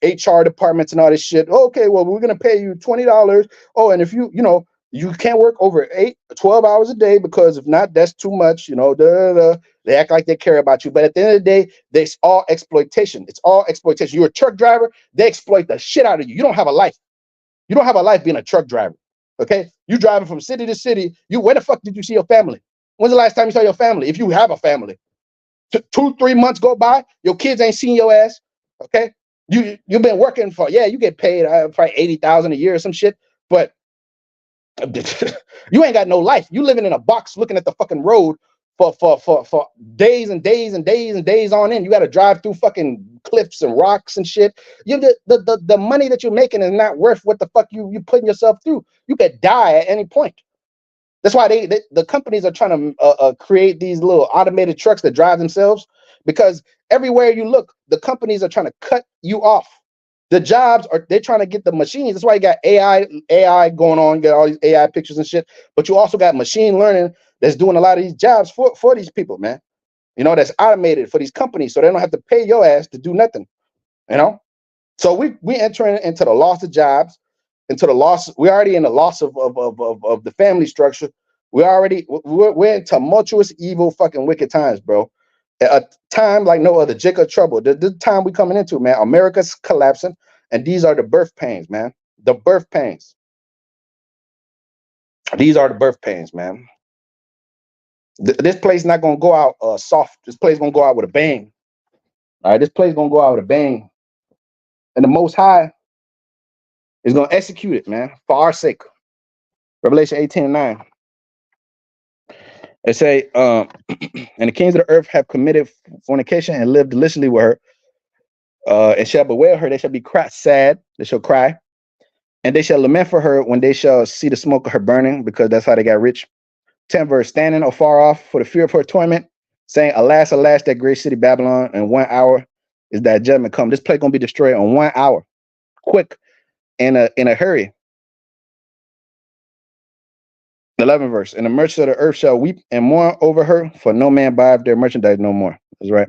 HR departments and all this shit. Okay, well, we're gonna pay you $20. Oh, and if you can't work over 12 hours a day, because if not, that's too much. They act like they care about you, but at the end of the day, it's all exploitation. It's all exploitation. You're a truck driver, they exploit the shit out of you. You don't have a life. You don't have a life being a truck driver. Okay, you driving from city to city. Where the fuck did you see your family? When's the last time you saw your family? If you have a family, 2-3 months go by, your kids ain't seen your ass. Okay, you've been working for, you get paid probably $80,000 a year or some shit, but you ain't got no life. You living in a box looking at the fucking road for days and days and days and days on end. You got to drive through fucking cliffs and rocks and shit. The money that you're making is not worth what the fuck you putting yourself through. You could die at any point. That's why the companies are trying to create these little automated trucks that drive themselves, because everywhere you look, the companies are trying to cut you off. The jobs they're trying to get the machines. That's why you got AI going on, you got all these AI pictures and shit. But you also got machine learning that's doing a lot of these jobs for these people, man. That's automated for these companies, so they don't have to pay your ass to do nothing. So we entering into the loss of jobs, into the loss. We're already in the loss of the family structure. We're in tumultuous, evil, fucking wicked times, bro. A time like no other. Jacob trouble. The time we coming into, man. America's collapsing, and these are the birth pains, man. The birth pains. These are the birth pains, man. This place not gonna go out soft. This place gonna go out with a bang. All right, this place gonna go out with a bang, and the Most High is gonna execute it, man, for our sake. Revelation 18:9. It say, and the kings of the earth have committed fornication and lived deliciously with her, and shall bewail her. They shall be sad. They shall cry, and they shall lament for her when they shall see the smoke of her burning, because that's how they got rich. 10 verse, standing afar off for the fear of her torment, saying, alas, alas, that great city Babylon, in 1 hour is that judgment come. This place gonna be destroyed in 1 hour, quick, in a hurry. 11 verse, and the merchants of the earth shall weep and mourn over her, for no man buyeth their merchandise no more. That's right.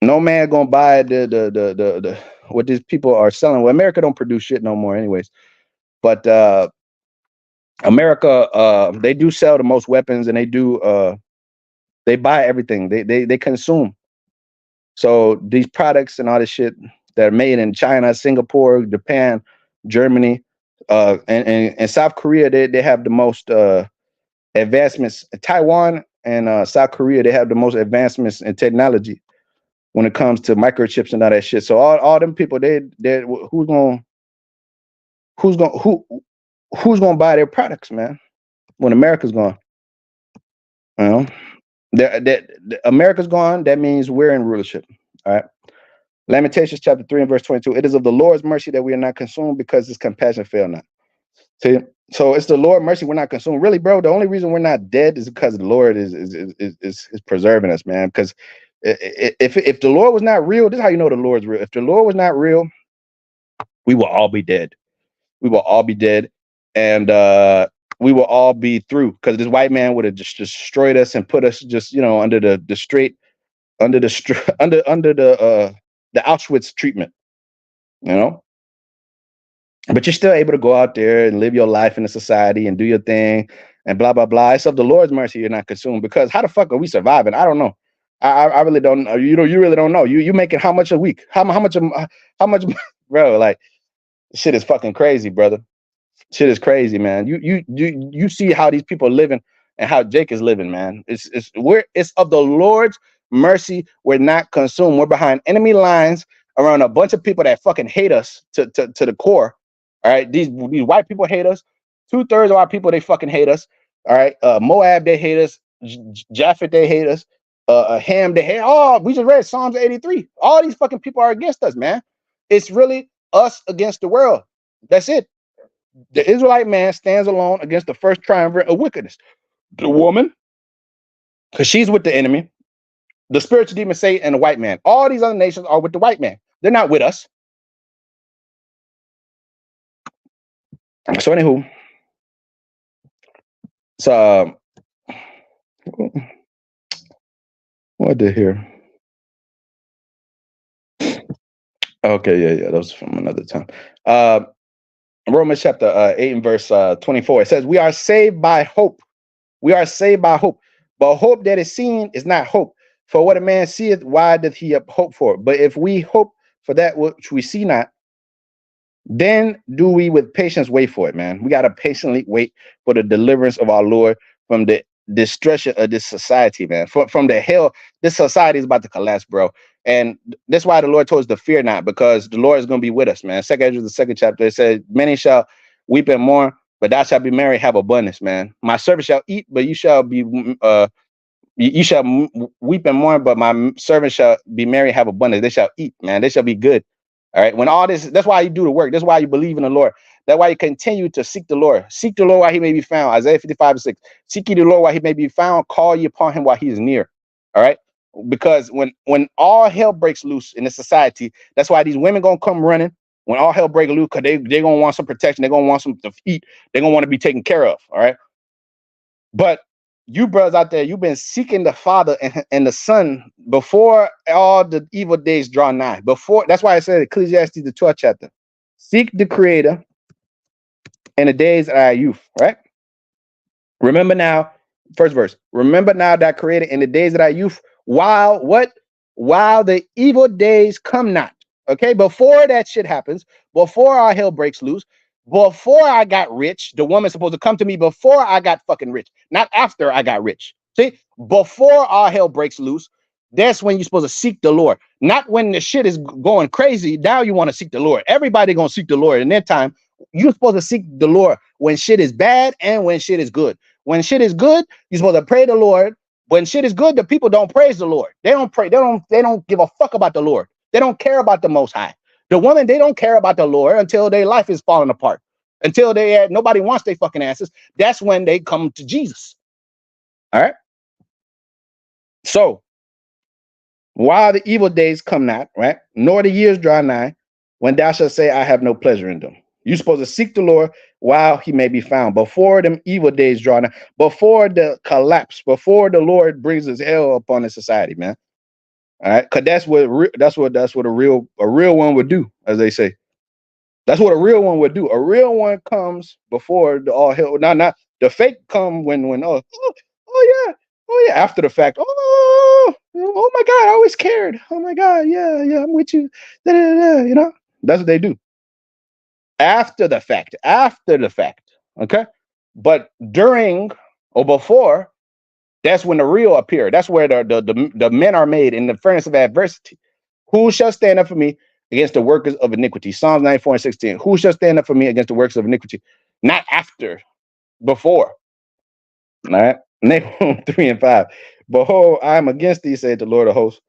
No man gonna buy the what these people are selling. Well, America don't produce shit no more, anyways. But America, they do sell the most weapons, and they buy everything. They consume. So these products and all this shit that are made in China, Singapore, Japan, Germany, and South Korea, they have the most advancements. Taiwan and South Korea, they have the most advancements in technology when it comes to microchips and all that shit. So all them people, who's gonna buy their products, man, when America's gone? America's gone. That means we're in rulership. All right. Lamentations chapter 3 and verse 22. It is of the Lord's mercy that we are not consumed, because his compassion fail not. See, so it's the Lord's mercy we're not consumed. Really, bro, the only reason we're not dead is because the Lord is preserving us, man. Because if the Lord was not real, this is how you know the Lord's real. If the Lord was not real, we will all be dead. We will all be dead, and we will all be through, because this white man would have just destroyed us and put us just under the Auschwitz treatment, But you're still able to go out there and live your life in the society and do your thing and blah blah blah. It's of the Lord's mercy you're not consumed, because how the fuck are we surviving? I don't know. I really don't know. You really don't know. You making how much a week? How much how much, bro? Like, shit is fucking crazy, brother. Shit is crazy, man. You see how these people are living and how Jake is living, man. It's of the Lord's mercy. We're not consumed. We're behind enemy lines around a bunch of people that fucking hate us to the core. All right, these white people hate us. 2/3 of our people, they fucking hate us. All right, Moab, they hate us. Japhet, they hate us. Ham, they hate. Oh, we just read Psalms 83. All these fucking people are against us, man. It's really us against the world. That's it. The Israelite man stands alone against the first triumvirate of wickedness. The woman, because she's with the enemy, the spiritual demon Satan, and the white man. All these other nations are with the white man. They're not with us. So anywho, so what did here? Okay, yeah, that was from another time. Romans chapter 8 and verse 24. It says, "We are saved by hope. We are saved by hope. But hope that is seen is not hope. For what a man seeth, why doth he hope for? But if we hope for that which we see not, then do we with patience wait for it, man. We got to patiently wait for the deliverance of our Lord from the destruction of this society, man. From the hell, this society is about to collapse, bro. And that's why the Lord told us to fear not, because the Lord is going to be with us, man. Second Ezra, the second chapter, it says, many shall weep and mourn, but thou shalt be merry, have abundance, man. My servant shall eat, but you shall be you shall weep and mourn, but my servant shall be merry, have abundance. They shall eat, man. They shall be good. All right. When all this, that's why you do the work. That's why you believe in the Lord. That's why you continue to seek the Lord. Seek the Lord while he may be found. Isaiah 55:6. Seek ye the Lord while he may be found. Call ye upon him while he is near. All right. Because when all hell breaks loose in the society, that's why these women gonna come running. When all hell breaks loose, because they gonna want some protection. They're gonna want some to eat. They're gonna want to be taken care of. All right. But you brothers out there, you've been seeking the Father and the Son before all the evil days draw nigh. Before, that's why I said Ecclesiastes the 12th chapter. Seek the Creator in the days of our youth, right? Remember now, first verse. Remember now that Creator in the days of thy youth, while what? While the evil days come not. Okay, before that shit happens, before our hell breaks loose, before I got rich, the woman's supposed to come to me before I got fucking rich, not after I got rich. See, before our hell breaks loose, that's when you're supposed to seek the Lord. Not when the shit is going crazy. Now you want to seek the Lord. Everybody gonna seek the Lord in their time. You're supposed to seek the Lord when shit is bad and when shit is good. When shit is good, you're supposed to pray the Lord. When shit is good, the people don't praise the Lord. They don't pray. They don't give a fuck about the Lord. They don't care about the Most High. The woman, they don't care about the Lord until their life is falling apart. Until nobody wants their fucking answers. That's when they come to Jesus. All right. So while the evil days come not, right, nor the years draw nigh, when thou shalt say, I have no pleasure in them. You're supposed to seek the Lord while he may be found, before them evil days draw nigh, before the collapse, before the Lord brings his hell upon the society, man. All right, because that's what a real one would do, as they say. That's what a real one would do. A real one comes before the all hell. Not the fake come when oh yeah, after the fact. Oh my God, I always cared. Oh my God, yeah, I'm with you. Da, da, da, you know, that's what they do. After the fact. Okay. But during or before, that's when the real appear. That's where the men are made in the furnace of adversity. Who shall stand up for me against the workers of iniquity? Psalms 94:16. Who shall stand up for me against the workers of iniquity? Not after, before. All right. Nahum 3 and 5. Behold, I am against thee, said the Lord of hosts,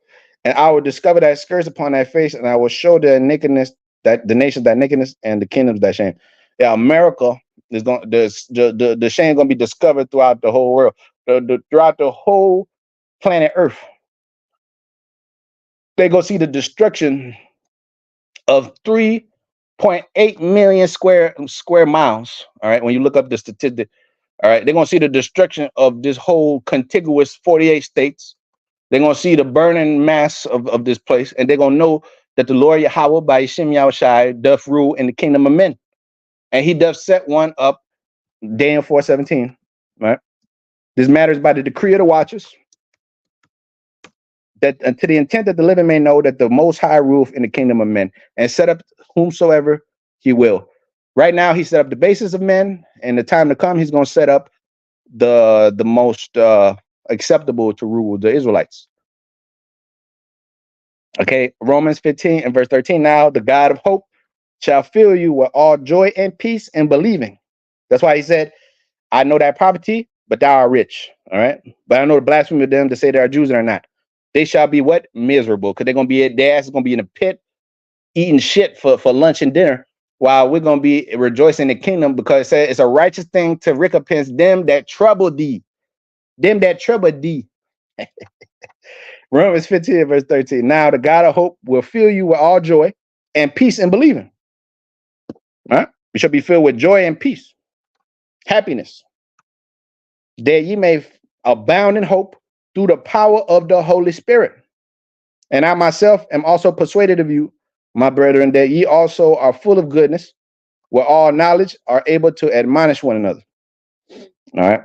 and I will discover thy skirts upon thy face, and I will show the nakedness, that the nations thy nakedness, and the kingdoms thy shame. Yeah, America is going the shame going to be discovered throughout the whole world, throughout the whole planet Earth. They go see the destruction of 3.8 million square miles. All right, when you look up the statistic, all right, they're gonna see the destruction of this whole contiguous 48 states. They're gonna see the burning mass of this place, and they're gonna know that the Lord Yahweh by Shem Yahushai doth rule in the kingdom of men, and he doth set one up. Daniel 4:17. Right. This matters by the decree of the watchers. that to the intent that the living may know that the Most High ruleth in the kingdom of men, and set up whomsoever he will. Right now, he set up the basis of men, and the time to come, he's going to set up the most acceptable to rule the Israelites. Okay, Romans 15 and verse 13. Now the God of hope shall fill you with all joy and peace in believing. That's why he said, I know that poverty, but thou art rich. All right. But I know the blasphemy of them to say they are Jews and are not. They shall be what? Miserable. Because they're gonna be, their ass is gonna be in a pit eating shit for lunch and dinner, while we're gonna be rejoicing in the kingdom, because it says it's a righteous thing to recompense them that trouble thee. Them that trouble thee. Romans 15 verse 13. Now the God of hope will fill you with all joy and peace in believing. All right? You shall be filled with joy and peace, happiness, that ye may abound in hope through the power of the Holy Spirit. And I myself am also persuaded of you, my brethren, that ye also are full of goodness, where all knowledge are able to admonish one another. All right.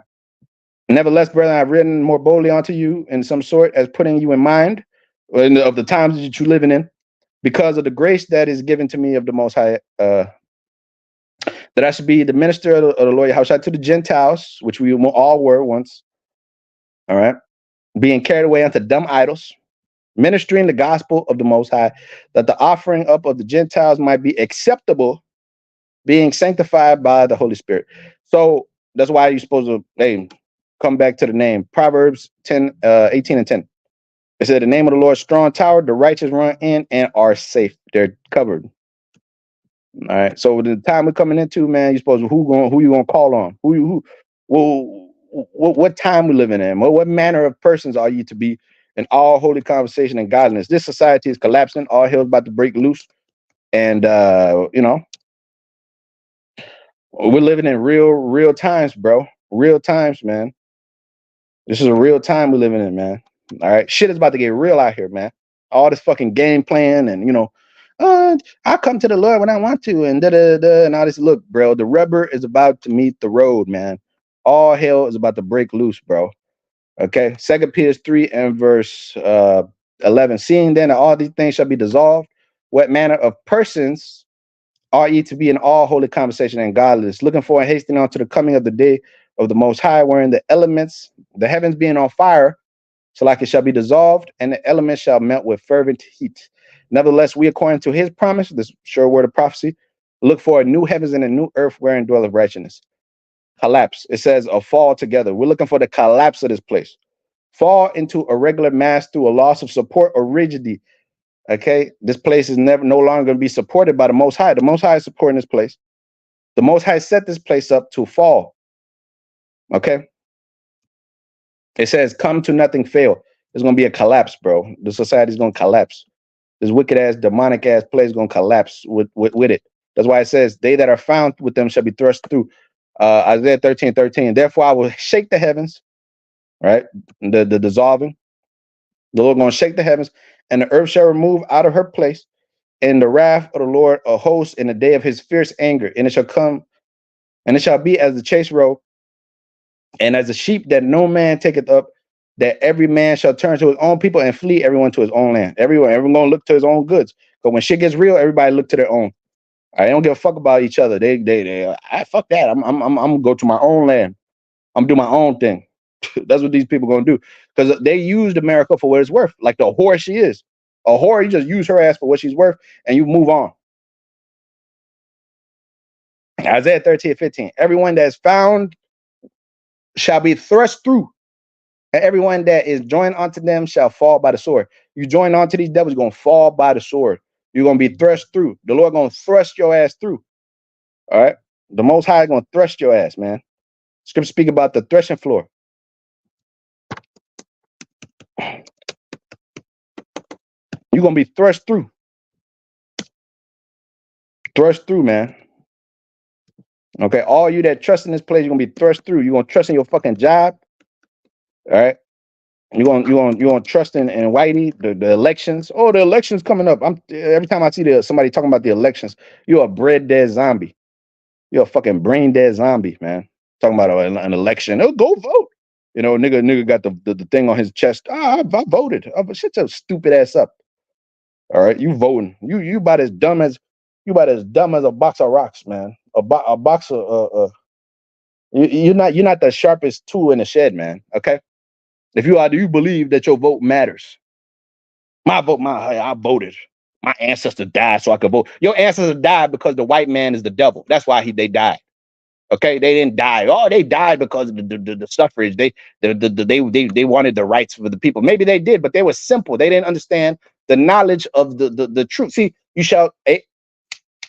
Nevertheless, brethren, I've written more boldly unto you in some sort, as putting you in mind of the times that you're living in, because of the grace that is given to me of the Most High, that I should be the minister of the Lord Yahushua to the Gentiles, which we all were once. All right. Being carried away unto dumb idols, ministering the gospel of the Most High, that the offering up of the Gentiles might be acceptable, being sanctified by the Holy Spirit. So that's why you're supposed to, hey, come back to the name. Proverbs 10, 18 and 10. It said, the name of the Lord, strong tower, the righteous run in and are safe. They're covered. All right. So the time we're coming into, man, you're supposed to, who you gonna call on? What time we living in? What manner of persons are you to be in all holy conversation and godliness? This society is collapsing. All hell's about to break loose. And, you know, we're living in real times, bro. Real times, man. This is a real time we're living in, man. All right. Shit is about to get real out here, man. All this fucking game plan and, you know, I come to the Lord when I want to and da-da-da and all this. Look, bro, the rubber is about to meet the road, man. All hell is about to break loose, bro. Okay. 2 Peter 3 and verse 11. Seeing then that all these things shall be dissolved, what manner of persons are ye to be in all holy conversation and godliness, looking for and hastening on to the coming of the day of the Most High, wherein the elements, the heavens being on fire, so like it shall be dissolved, and the elements shall melt with fervent heat. Nevertheless, we, according to his promise, this sure word of prophecy, look for a new heavens and a new earth wherein dwelleth righteousness. Collapse. It says a fall together. We're looking for the collapse of this place. Fall into a regular mass through a loss of support or rigidity. Okay, this place is no longer going to be supported by the Most High. The Most High is supporting this place. The Most High set this place up to fall. Okay. It says, come to nothing, fail. There's going to be a collapse, bro. The society is going to collapse. This wicked ass, demonic ass place is going to collapse with it. That's why it says, they that are found with them shall be thrust through. Isaiah 13:13. Therefore, I will shake the heavens, right? The dissolving. The Lord going to shake the heavens, and the earth shall remove out of her place, and the wrath of the Lord a host in the day of his fierce anger. And it shall come, and it shall be as the chase roe, and as a sheep that no man taketh up, that every man shall turn to his own people and flee everyone to his own land. Everyone gonna look to his own goods. But when shit gets real, everybody look to their own. I don't give a fuck about each other. I fuck that. I'm gonna go to my own land. I'm do my own thing. That's what these people gonna do, because they used America for what it's worth. Like the whore she is, a whore. You just use her ass for what she's worth, and you move on. Isaiah 13:15. Everyone that is found shall be thrust through, and everyone that is joined unto them shall fall by the sword. You join onto these devils, you're gonna fall by the sword. You're gonna be thrust through. The Lord gonna thrust your ass through. All right. The Most High gonna thrust your ass, man. Scripture speak about the threshing floor. You're gonna be thrust through. Thrust through, man. Okay, all you that trust in this place, you're gonna be thrust through. You're gonna trust in your fucking job. All right. You're gonna trust in Whitey, the elections. Oh, the elections coming up. Every time I see somebody talking about the elections, you're a bread dead zombie. You're a fucking brain dead zombie, man. Talking about an election. Oh, go vote. You know, nigga got the thing on his chest. I voted. Shut your stupid ass up. All right, you voting. You about as dumb as a box of rocks, man. A box of you're not the sharpest tool in the shed, man. Okay, if you are, do you believe that your vote matters? My vote, I voted. My ancestor died so I could vote. Your ancestor died because the white man is the devil. That's why they died. Okay, they didn't die. Oh, they died because of the suffrage. They wanted the rights for the people. Maybe they did, but they were simple. They didn't understand the knowledge of the truth. See, you shall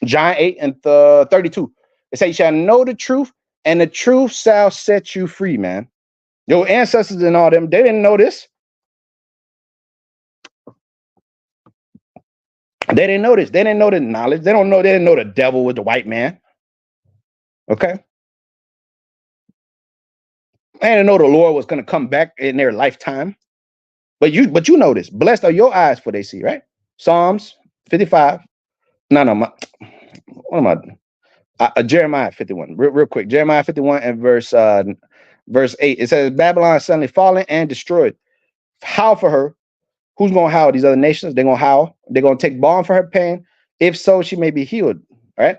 John 8 and 32. It says, you shall know the truth, and the truth shall set you free, man. Your ancestors and all them, they didn't know this. They didn't know this. They didn't know the knowledge. They didn't know the devil was the white man. Okay. They didn't know the Lord was going to come back in their lifetime. But you know this. Blessed are your eyes for they see, right? Psalms 55. What am I doing? Jeremiah 51. Real quick. Jeremiah 51 and verse 8. It says, Babylon is suddenly fallen and destroyed. Howl for her. Who's going to howl? These other nations? They're going to howl. They're going to take balm for her pain. If so, she may be healed. All right.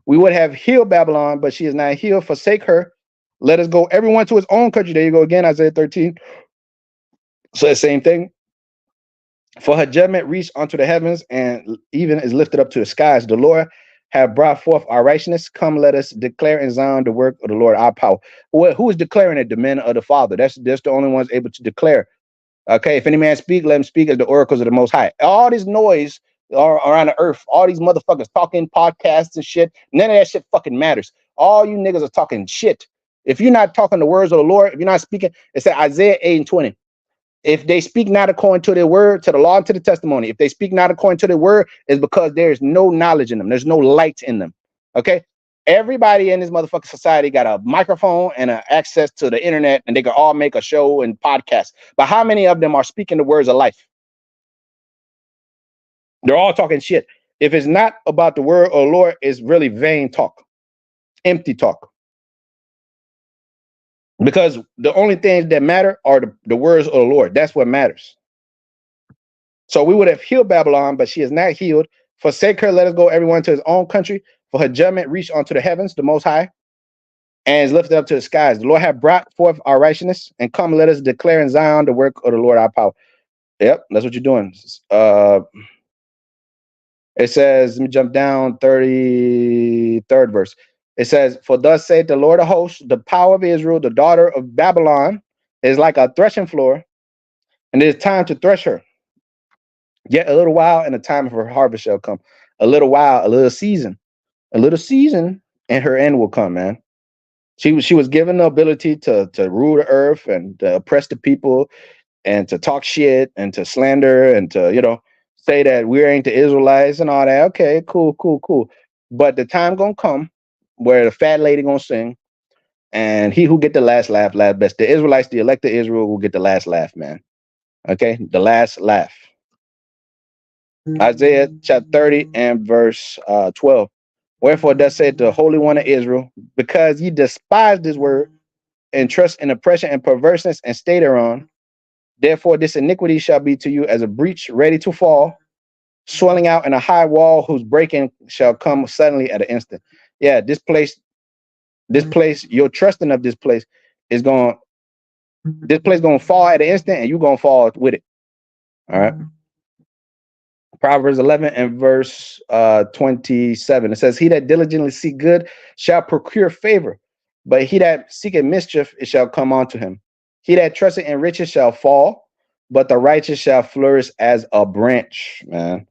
We would have healed Babylon, but she is not healed. Forsake her. Let us go everyone to his own country. There you go again, Isaiah 13. So the same thing. For her judgment reached unto the heavens, and even is lifted up to the skies. The Lord have brought forth our righteousness. Come, let us declare in Zion the work of the Lord, our power. Who is declaring it? The men of the Father. That's the only ones able to declare. Okay, if any man speak, let him speak as the oracles of the Most High. All this noise around the earth, all these motherfuckers talking podcasts and shit, none of that shit fucking matters. All you niggas are talking shit. If you're not talking the words of the Lord, if you're not speaking, it said Isaiah 8 and 20. If they speak not according to their word, to the law and to the testimony, if they speak not according to their word, it's because there's no knowledge in them. There's no light in them. Okay. Everybody in this motherfucking society got a microphone and access to the internet, and they can all make a show and podcast. But how many of them are speaking the words of life? They're all talking shit. If it's not about the word of the Lord, it's really vain talk, empty talk. Because the only things that matter are the words of the Lord. That's what matters. So we would have healed Babylon, but she is not healed. Forsake her, let us go everyone to his own country. For her judgment reached unto the heavens, the Most High, and is lifted up to the skies. The Lord hath brought forth our righteousness, and come, let us declare in Zion the work of the Lord our power. Yep, that's what you're doing. It says, let me jump down, 33rd verse. It says, for thus saith the Lord of hosts, the power of Israel, the daughter of Babylon, is like a threshing floor, and it is time to thresh her. Yet a little while, and the time of her harvest shall come. A little while, a little season, and her end will come, man. She was given the ability to rule the earth and to oppress the people and to talk shit and to slander and to, say that we ain't the Israelites and all that. Okay, cool. But the time gonna come where the fat lady gonna sing, and he who get the last laugh, laugh best. The Israelites, the elect of Israel, will get the last laugh, man. Okay, the last laugh. Isaiah chapter 30 and verse 12. Wherefore thus said the Holy One of Israel, because ye despise this word and trust in oppression and perverseness and stay thereon, therefore this iniquity shall be to you as a breach ready to fall, swelling out in a high wall whose breaking shall come suddenly at an instant. Yeah, this place, your trusting of this place is going to fall at an instant, and you're going to fall with it. All right. Proverbs 11 and verse 27. It says, he that diligently seek good shall procure favor, but he that seeketh mischief, it shall come unto him. He that trusteth in riches shall fall, but the righteous shall flourish as a branch, man.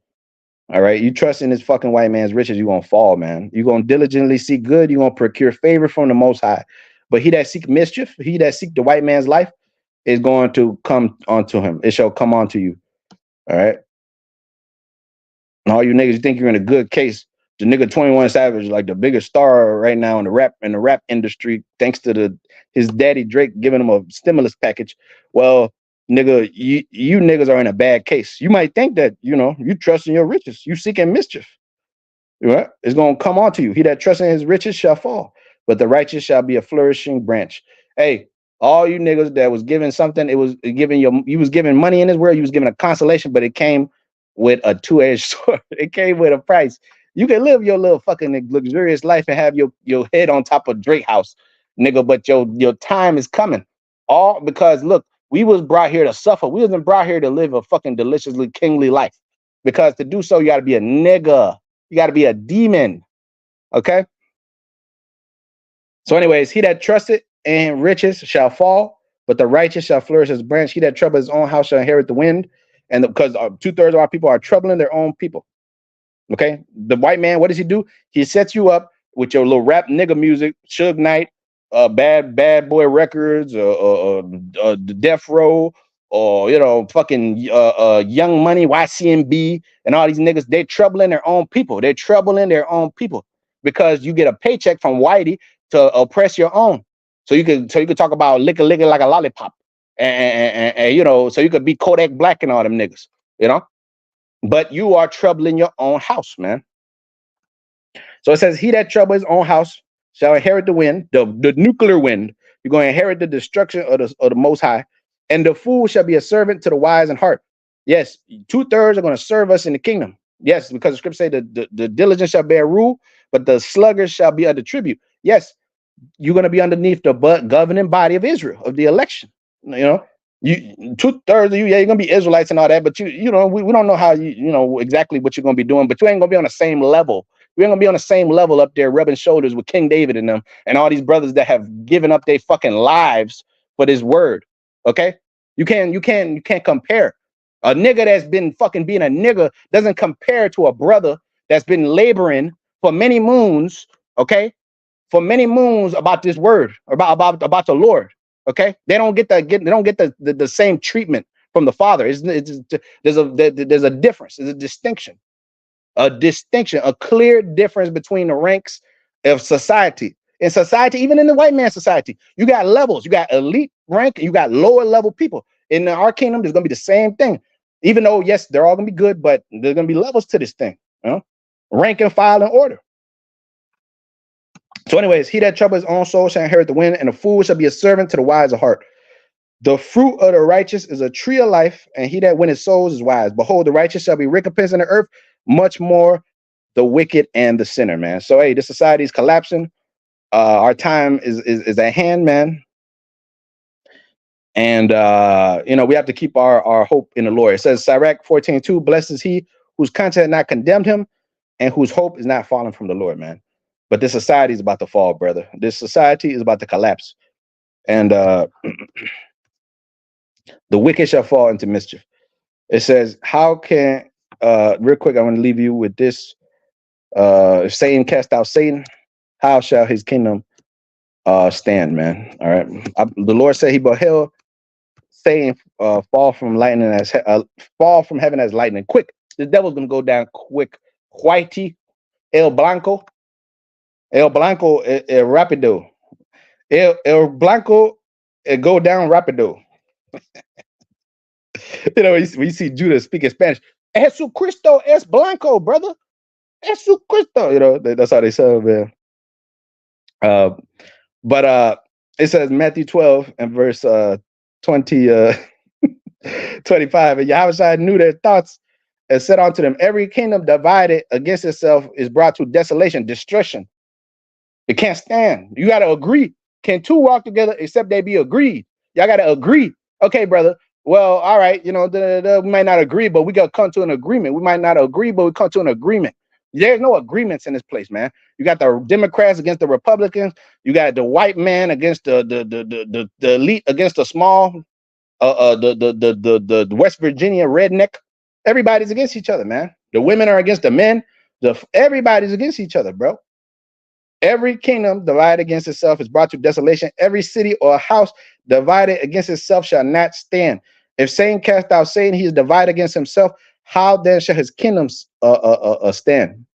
All right. You trust in this fucking white man's riches, you're going to fall, man. You're going to diligently seek good. You're going to procure favor from the Most High. But he that seek mischief, he that seek the white man's life, is going to come onto him. It shall come onto you. All right. And all you niggas, you think you're in a good case. The nigga 21 Savage, like the biggest star right now in the rap industry, thanks to his daddy Drake giving him a stimulus package. Well, nigga, you niggas are in a bad case. You might think that, you trust in your riches. You seeking mischief. Right? It's gonna come onto you. He that trusts in his riches shall fall, but the righteous shall be a flourishing branch. Hey, All you niggas that was giving something, it was giving you was giving money in this world, you was giving a consolation, but it came with a two-edged sword. It came with a price. You can live your little fucking luxurious life and have your head on top of Drake house, nigga, but your time is coming. All because look, we was brought here to suffer. We wasn't brought here to live a fucking deliciously kingly life. Because to do so, you gotta be a nigga. You gotta be a demon. Okay. So, anyways, he that trusted in riches shall fall, but the righteous shall flourish as a branch. He that troubles his own house shall inherit the wind. And because 2/3 of our people are troubling their own people. Okay. The white man, what does he do? He sets you up with your little rap nigga music, Suge Knight, bad boy records, Death Row, or fucking Young Money, YCMB, and all these niggas. They're troubling their own people. They're troubling their own people because you get a paycheck from Whitey to oppress your own. So you could talk about lick like a lollipop, and so you could be Kodak Black and all them niggas, but you are troubling your own house, man. So it says, he that troubles his own house shall inherit the wind, the nuclear wind. You're going to inherit the destruction of the Most High. And the fool shall be a servant to the wise in heart. Yes, 2/3 are going to serve us in the kingdom. Yes, because the scripture say the diligent shall bear rule, but the sluggard shall be under tribute. Yes, you're going to be underneath the governing body of Israel, of the election. You 2/3 of you, yeah, you're gonna be Israelites and all that, but we don't know how exactly what you're gonna be doing, but you ain't gonna be on the same level. We ain't gonna be on the same level up there, rubbing shoulders with King David and them, and all these brothers that have given up their fucking lives for this word. Okay, you can't compare. A nigga that's been fucking being a nigga doesn't compare to a brother that's been laboring for many moons. Okay, for many moons about this word, about the Lord. Okay, they don't get the same treatment from the Father. There's a difference. There's a distinction, a clear difference between the ranks of society. In society, even in the white man society, you got levels. You got elite rank, and you got lower level people. In our kingdom, there's gonna be the same thing. Even though, yes, they're all gonna be good, but there's gonna be levels to this thing. Rank and file and order. So, anyways, he that troubles his own soul shall inherit the wind, and the fool shall be a servant to the wise of heart. The fruit of the righteous is a tree of life, and he that winneth souls is wise. Behold, the righteous shall be recompensed in the earth, much more the wicked and the sinner, man. So, hey, this society is collapsing. Our time is at hand, man. And we have to keep our hope in the Lord. It says, Sirach 14:2, blessed is he whose conscience has not condemned him, and whose hope is not fallen from the Lord, man. But this society is about to fall, brother. This society is about to collapse. And the wicked shall fall into mischief. It says, how can, real quick, I want to leave you with this. If Satan cast out Satan, how shall his kingdom stand, man? All right. The Lord said he beheld Satan fall from heaven as lightning. Quick. The devil's going to go down quick. Whitey, El Blanco, rapido. El Blanco, go down rapido. We see Judah speaking Spanish. Jesucristo es blanco, brother. Jesucristo. That's how they say it, man. But it says Matthew 12 and verse 20, 25. And Yahushua knew their thoughts and said unto them, every kingdom divided against itself is brought to desolation, destruction. It can't stand. You got to agree. Can two walk together except they be agreed? Y'all got to agree. Okay, brother. Well, all right. We might not agree, but we got to come to an agreement. We might not agree, but we come to an agreement. There's no agreements in this place, man. You got the Democrats against the Republicans. You got the white man against the elite against the small, the West Virginia redneck. Everybody's against each other, man. The women are against the men. Everybody's against each other, bro. Every kingdom divided against itself is brought to desolation. Every city or house divided against itself shall not stand. If Satan cast out Satan, he is divided against himself. How then shall his kingdoms stand?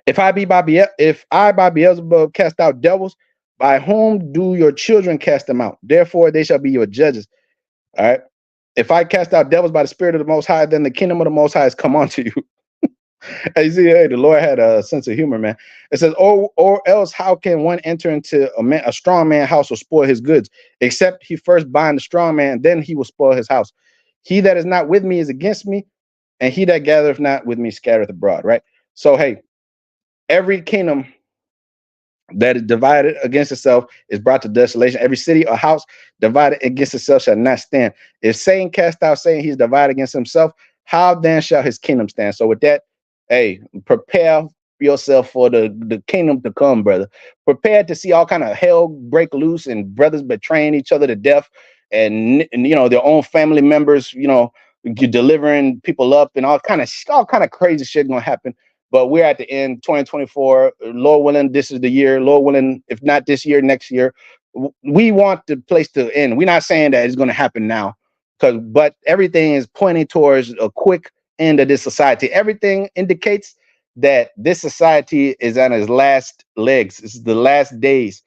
If I by Beelzebub cast out devils, by whom do your children cast them out? Therefore they shall be your judges. All right. If I cast out devils by the Spirit of the Most High, then the kingdom of the Most High has come unto you. Hey, see, hey, the Lord had a sense of humor, man. It says, or else how can one enter into a strong man house or spoil his goods, except he first bind the strong man, then he will spoil his house. He that is not with me is against me, and he that gathereth not with me scattereth abroad. Right. So, hey, every kingdom that is divided against itself is brought to desolation. Every city or house divided against itself shall not stand. If Satan cast out Satan, he's divided against himself. How then shall his kingdom stand? So with that, hey, prepare yourself for the kingdom to come, brother. Prepare to see all kind of hell break loose and brothers betraying each other to death, and you know their own family members, you know, delivering people up, and all kind of crazy shit gonna happen. But we're at the end, 2024. Lord willing, this is the year. Lord willing, if not this year, next year. We want the place to end. We're not saying that it's going to happen now, but everything is pointing towards a quick end of this society. Everything indicates that this society is on its last legs. It's the last days.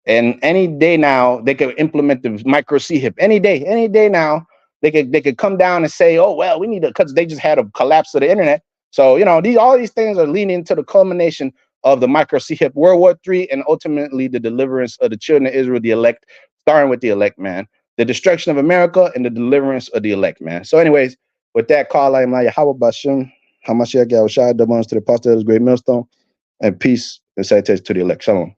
And any day now, they could implement the micro C hip. Any day now, they could come down and say, "Oh well, we need to," because they just had a collapse of the internet. So you know, all these things are leading to the culmination of the micro C hip, World War III, and ultimately the deliverance of the children of Israel, the elect, starting with the elect, man, the destruction of America and the deliverance of the elect, man. So, anyways, with that, call I am Yahweh Bashem, Hamashiach Yahushua, the ones to the apostle of this great millstone, and peace and salutation to the elect. Shalom.